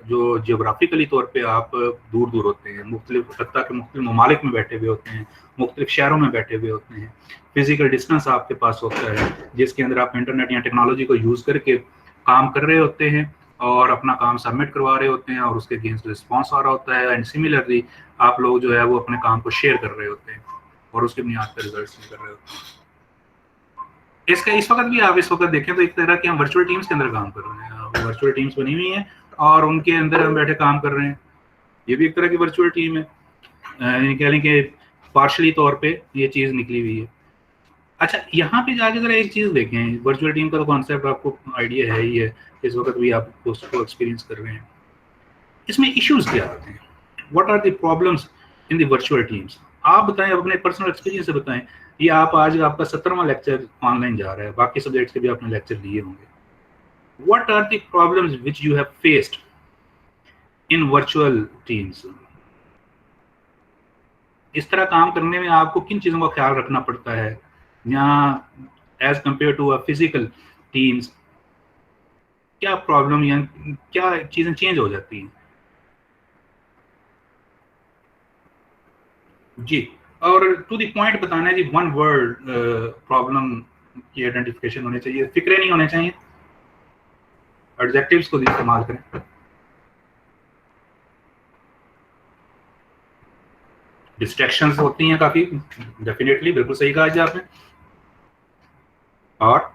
जो जियोग्राफिकली तौर पे आप दूर दूर होते हैं, मुख्तलिफ सत्ता के मुख्तलिफ ममालिक में बैठे हुए होते हैं, मुख्तलिफ शहरों में बैठे हुए होते हैं, फिजिकल डिस्टेंस आपके पास होता है, जिसके अंदर आप इंटरनेट या टेक्नोलॉजी को यूज़ करके काम कर रहे होते हैं और अपना काम सबमिट करवा रहे होते हैं और उसके अगेंस्ट रिस्पॉन्स आ रहा होता है। एंड सिमिलरली आप लोग जो है वो अपने काम को शेयर कर रहे होते हैं और उसकी बुनियाद पर रिजल्ट्स निकल रहे होते हैं। इसका इस वक्त भी आप इस वक्त देखें तो एक तरह की हम वर्चुअल टीम्स के अंदर काम कर रहे हैं, वर्चुअल टीम्स बनी हुई हैं और उनके अंदर हम बैठे काम कर रहे हैं। ये भी एक तरह की वर्चुअल टीम है, कह लें कि पार्शली तौर पे ये चीज़ निकली हुई है। अच्छा, यहाँ पे जाके जरा एक चीज़ देखें, वर्चुअल टीम का तो कॉन्सेप्ट आपको आइडिया है ही है, इस वक्त भी आप उसको एक्सपीरियंस कर रहे हैं। इसमें इश्यूज क्या आते हैं, what are the problems in the virtual teams? आप बताएं, अपने पर्सनल एक्सपीरियंस से बताएं। ये आप आज आपका 17वां लेक्चर ऑनलाइन जा रहा है, बाकी सब्जेक्ट्स के भी आपने लेक्चर लिए होंगे। What are the problems which you have faced in virtual teams? इस तरह काम करने में आपको किन चीज़ों का ख्याल रखना पड़ता है यहाँ as compare to a physical teams? क्या प्रॉब्लम या क्या चीज़ें चेंज हो जाती हैं? जी, और टू द पॉइंट बताना है जी, वन वर्ड प्रॉब्लम की आइडेंटिफिकेशन होनी चाहिए, फिक्रे नहीं होने चाहिए, एडजेक्टिव्स को इस्तेमाल करें। डिस्ट्रैक्शंस होती हैं काफ़ी, डेफिनेटली, बिल्कुल सही कहा जी आपने। और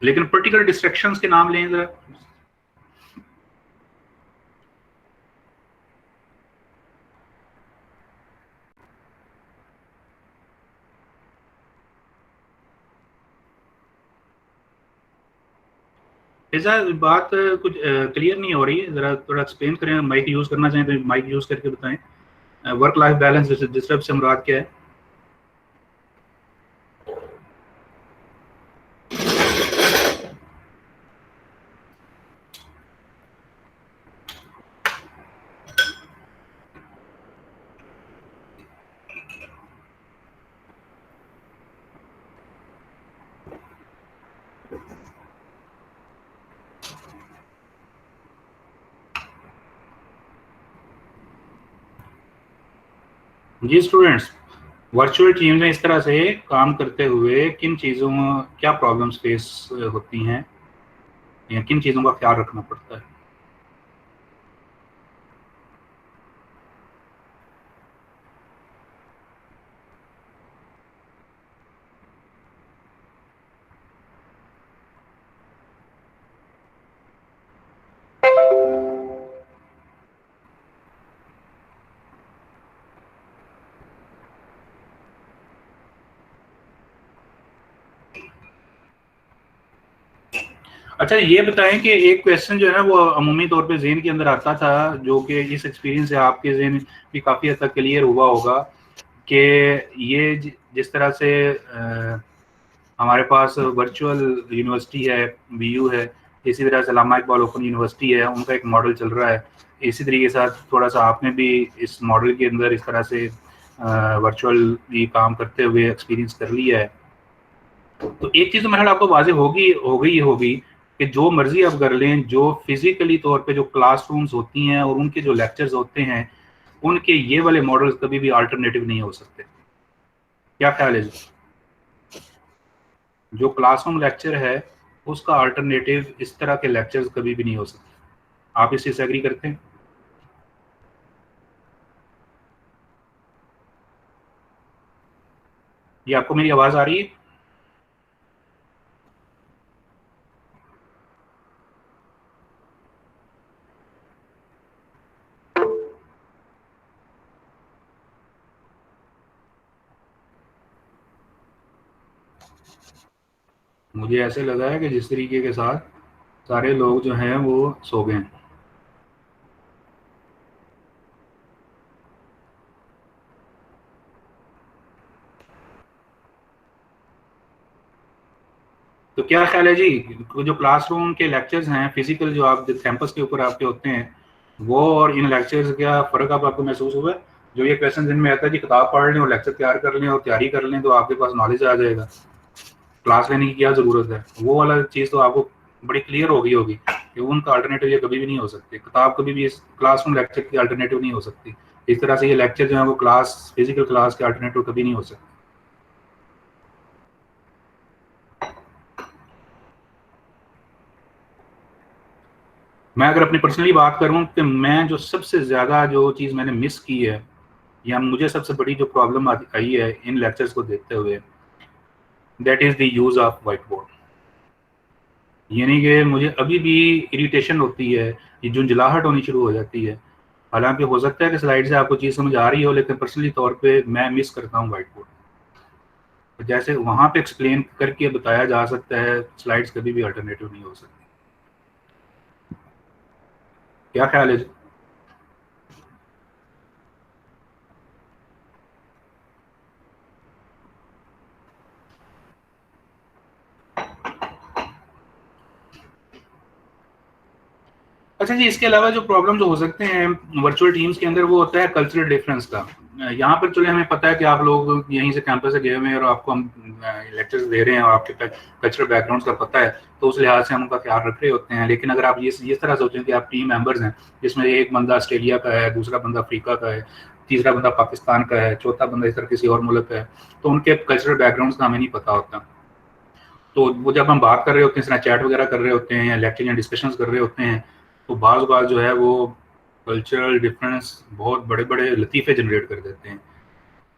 लेकिन पर्टिकुलर डिस्ट्रैक्शंस के नाम लें जरा। ऐसा बात कुछ क्लियर नहीं हो रही है, जरा थोड़ा एक्सप्लेन करें। माइक यूज करना चाहें तो माइक यूज करके बताएं। वर्क लाइफ बैलेंस डिस्टर्ब से मुराद क्या है? जी स्टूडेंट्स, वर्चुअल टीम में इस तरह से काम करते हुए किन चीज़ों, क्या प्रॉब्लम्स फेस होती हैं या किन चीज़ों का ख्याल रखना पड़ता है? अच्छा, ये बताएं कि एक क्वेश्चन जो है ना वो अमूमी तौर पे ज़हन के अंदर आता था, जो कि इस एक्सपीरियंस से आपके ज़हन भी काफ़ी हद तक क्लियर हुआ होगा कि ये जिस तरह से हमारे पास वर्चुअल यूनिवर्सिटी है, VU है, इसी तरह से अल्लामा इकबाल ओपन यूनिवर्सिटी है, उनका एक मॉडल चल रहा है। इसी तरीके के साथ थोड़ा सा आपने भी इस मॉडल के अंदर इस तरह से वर्चुअल काम करते हुए एक्सपीरियंस कर लिया है। तो एक चीज़ तो मेरे आपको वाजे होगी कि जो मर्जी आप कर लें, जो फिजिकली तौर पे जो क्लासरूम्स होती हैं और उनके जो लेक्चर्स होते हैं, उनके ये वाले मॉडल्स कभी भी अल्टरनेटिव नहीं हो सकते। क्या ख्याल है जी? जो क्लासरूम लेक्चर है उसका अल्टरनेटिव इस तरह के लेक्चर्स कभी भी नहीं हो सकते। आप इस चीज़ से एग्री करते हैं? ये आपको मेरी आवाज़ आ रही है? मुझे ऐसे लगा है कि जिस तरीके के साथ सारे लोग जो हैं वो सो गए हैं। तो क्या ख्याल है जी, जो क्लासरूम के लेक्चर्स हैं फिजिकल, जो आप कैंपस के ऊपर आपके होते हैं, वो और इन लेक्चर्स क्या फ़र्क अब आपको महसूस हुआ है? जो ये क्वेश्चन दिन में आता है कि किताब पढ़ लें और लेक्चर तैयार कर लें और तैयारी कर लें तो आपके पास नॉलेज आ जाएगा, क्लास लेने की क्या ज़रूरत है, वो वाला चीज़ तो आपको बड़ी क्लियर हो गई होगी कि उनका अल्टरनेटिव ये कभी भी नहीं हो सकती। किताब कभी भी इस क्लासरूम लेक्चर की अल्टरनेटिव नहीं हो सकती। इस तरह से ये लेक्चर जो है वो क्लास, फिजिकल क्लास के अल्टरनेटिव कभी नहीं हो सकते। मैं अगर अपनी पर्सनली बात करूं कि मैं जो सबसे ज़्यादा जो चीज़ मैंने मिस की है या मुझे सबसे बड़ी जो प्रॉब्लम आई है इन लेक्चर्स को देखते हुए, that is the use of white board. यानी कि मुझे अभी भी इरिटेशन होती है, ये झुंझलाहट होनी शुरू हो जाती है। हालांकि हो सकता है कि स्लाइड से आपको चीज़ समझ आ रही हो, लेकिन पर्सनली तौर पे मैं मिस करता हूँ वाइट बोर्ड। तो जैसे वहाँ पे एक्सप्लेन करके बताया जा सकता है, स्लाइड्स कभी भी अल्टरनेटिव नहीं हो सकती। क्या ख्याल है जी? अच्छा जी, इसके अलावा जो प्रॉब्लम जो हो सकते हैं वर्चुअल टीम्स के अंदर, वो होता है कल्चरल डिफरेंस का। यहाँ पर चले हमें पता है कि आप लोग यहीं से कैंपस से गए हुए हैं और आपको हम लेक्चर्स दे रहे हैं और आपके कल्चरल बैकग्राउंड का पता है, तो उस लिहाज से हम उनका ख्याल रख रहे होते हैं। लेकिन अगर आप ये इस तरह सोचें कि आप टीम मेंबर्स हैं जिसमें एक बंदा ऑस्ट्रेलिया का है, दूसरा बंदा अफ्रीका का है, तीसरा बंदा पाकिस्तान का है, चौथा बंदा इस तरह किसी और मुल्क का है, तो उनके कल्चरल बैकग्राउंड का हमें नहीं पता होता। तो वो जब हम बात कर रहे होते हैं, चैट वगैरह कर रहे होते हैं या लेक्चर या डिस्कशंस कर रहे होते हैं, तो बाज़ बात जो है वो कल्चरल डिफरेंस बहुत बड़े बड़े लतीफ़े जनरेट कर देते हैं।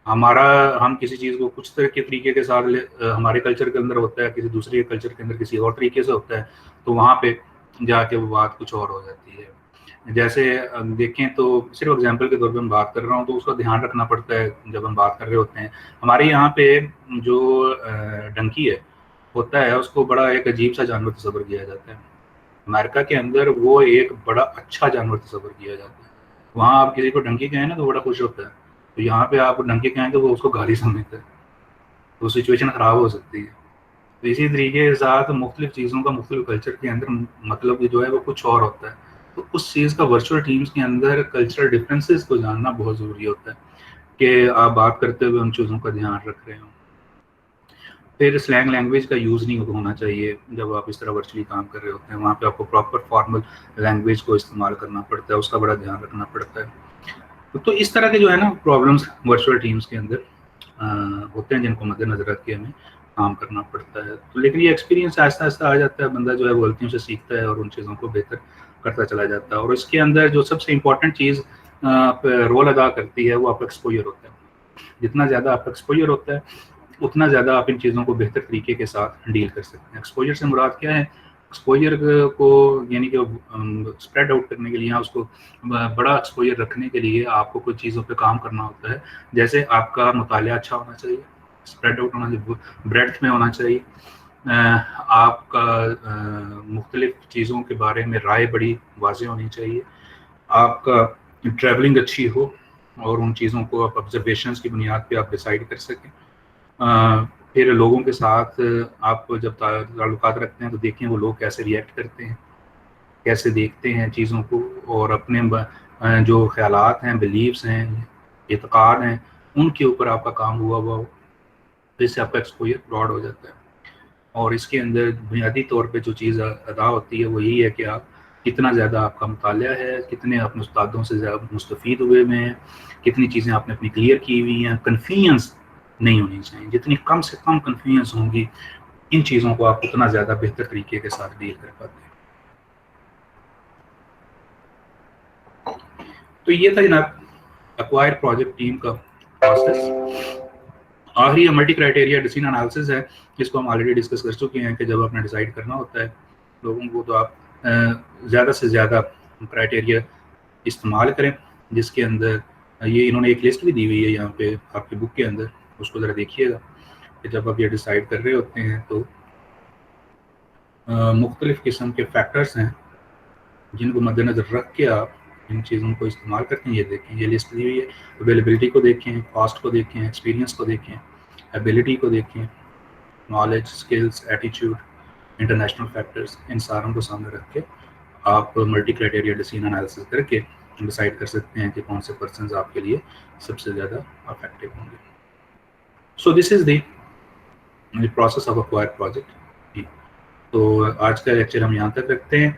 हमारा हम किसी चीज़ को कुछ तरह के तरीके के साथ हमारे कल्चर के अंदर होता है, किसी दूसरे कल्चर के अंदर किसी और तरीके से होता है, तो वहाँ पे जाके वो बात कुछ और हो जाती है। जैसे देखें तो सिर्फ एग्जांपल के तौर पे मैं बात कर रहा हूँ, तो उसका ध्यान रखना पड़ता है जब हम बात कर रहे होते हैं। हमारे यहाँ पे जो डंकी है होता है, उसको बड़ा एक अजीब सा जानवर तस्वर किया जाता है। अमेरिका के अंदर वो एक बड़ा अच्छा जानवर तस्वर किया जाता है। वहाँ आप किसी को डंकी कहें ना तो बड़ा खुश होता है, तो यहाँ पे आप डंकी कहें तो वो उसको गाली समझता है, तो सिचुएशन ख़राब हो सकती है। तो इसी तरीके के साथ मुख्तलिफ चीज़ों का मुख्तलिफ कल्चर के अंदर मतलब जो है वो कुछ और होता है। तो उस चीज़ का वर्चुअल टीम्स के अंदर कल्चरल डिफरेंसेस को जानना बहुत ज़रूरी होता है कि आप बात करते हुए उन चीज़ों का ध्यान रख रहे हो। फिर स्लैंग लैंग्वेज का यूज़ नहीं होना चाहिए जब आप इस तरह वर्चुअली काम कर रहे होते हैं। वहाँ पे आपको प्रॉपर फॉर्मल लैंग्वेज को इस्तेमाल करना पड़ता है, उसका बड़ा ध्यान रखना पड़ता है। तो इस तरह के जो है ना प्रॉब्लम्स वर्चुअल टीम्स के अंदर होते हैं, जिनको मद्देनजर रख के हमें काम करना पड़ता है। तो लेकिन ये एक्सपीरियंस आहिस्ता आहिस्ता आ जाता है, बंदा जो है वो गलतियों से सीखता है और उन चीज़ों को बेहतर करता चला जाता है। और इसके अंदर जो सबसे इम्पोर्टेंट चीज़ रोल अदा करती है वो आपका एक्सपोजर होता है। जितना ज़्यादा आपका एक्सपोजर होता है उतना ज़्यादा आप इन चीज़ों को बेहतर तरीके के साथ डील कर सकते हैं। एक्सपोजर से मुराद क्या है? एक्सपोजर को यानी कि स्प्रेड आउट करने के लिए या उसको बड़ा एक्सपोजर रखने के लिए आपको कुछ चीज़ों पे काम करना होता है। जैसे आपका मुतालिया अच्छा होना चाहिए, स्प्रेड आउट होना चाहिए, ब्रेड्थ में होना चाहिए, आपका मुख्तलिफ चीज़ों के बारे में राय बड़ी वाज़ेह होनी चाहिए, आपका ट्रैवलिंग अच्छी हो और उन चीज़ों को आप ऑब्जर्वेशंस की बुनियाद पे आप डिसाइड कर सकें। फिर लोगों के साथ आप जब ताल्लुकात रखते हैं तो देखें वो लोग कैसे रिएक्ट करते हैं, कैसे देखते हैं चीज़ों को, और अपने जो ख्यालात हैं, बिलीव्स हैं, एतक़ाद हैं, उनके ऊपर आपका काम हुआ हो, तो इससे आपका एक्सपोजर ब्रॉड हो जाता है। और इसके अंदर बुनियादी तौर पे जो चीज़ अदा होती है वो यही है कि आप कितना ज़्यादा आपका मुतालिया है, कितने अपने उस्तादों से ज़्यादा मुस्तफ़ीद हुए हुए हैं, कितनी चीज़ें आपने अपनी क्लियर की हुई हैं। कन्फ्यूजन्स नहीं होनी चाहिए, जितनी कम से कम कन्फ्यूजन्स होंगी इन चीज़ों को आप उतना ज़्यादा बेहतर तरीके के साथ डील कर पाते हैं। तो ये था जनाब एक्वायर प्रोजेक्ट टीम का प्रोसेस। आखिरी मल्टी क्राइटेरिया डिसीजन एनालिसिस है, इसको हम ऑलरेडी डिस्कस कर चुके हैं कि जब आपने डिसाइड करना होता है लोगों को, तो आप ज़्यादा से ज़्यादा क्राइटेरिया इस्तेमाल करें, जिसके अंदर ये इन्होंने एक लिस्ट भी दी हुई है यहाँ पे आपकी बुक के अंदर, उसको ज़रा देखिएगा कि जब आप ये डिसाइड कर रहे होते हैं तो मुख्तलिफ़ किस्म के फैक्टर्स हैं जिनको मद्देनज़र रख के आप इन चीज़ों को इस्तेमाल करते हैं। ये देखें, ये लिस्ट दी हुई है। अवेलेबिलिटी को देखें, कॉस्ट को देखें, एक्सपीरियंस को देखें, एबिलिटी को देखें, knowledge, skills, attitude, international factors, इन सारों को सामने रख के आप मल्टी क्राइटेरिया डिसीजन एनालिसिस करके डिसाइड कर सकते हैं कि कौन से पर्सन आपके लिए सबसे ज़्यादा अफेक्टिव होंगे। So this is the process of acquire project. तो आज का लेक्चर हम यहाँ तक रखते हैं।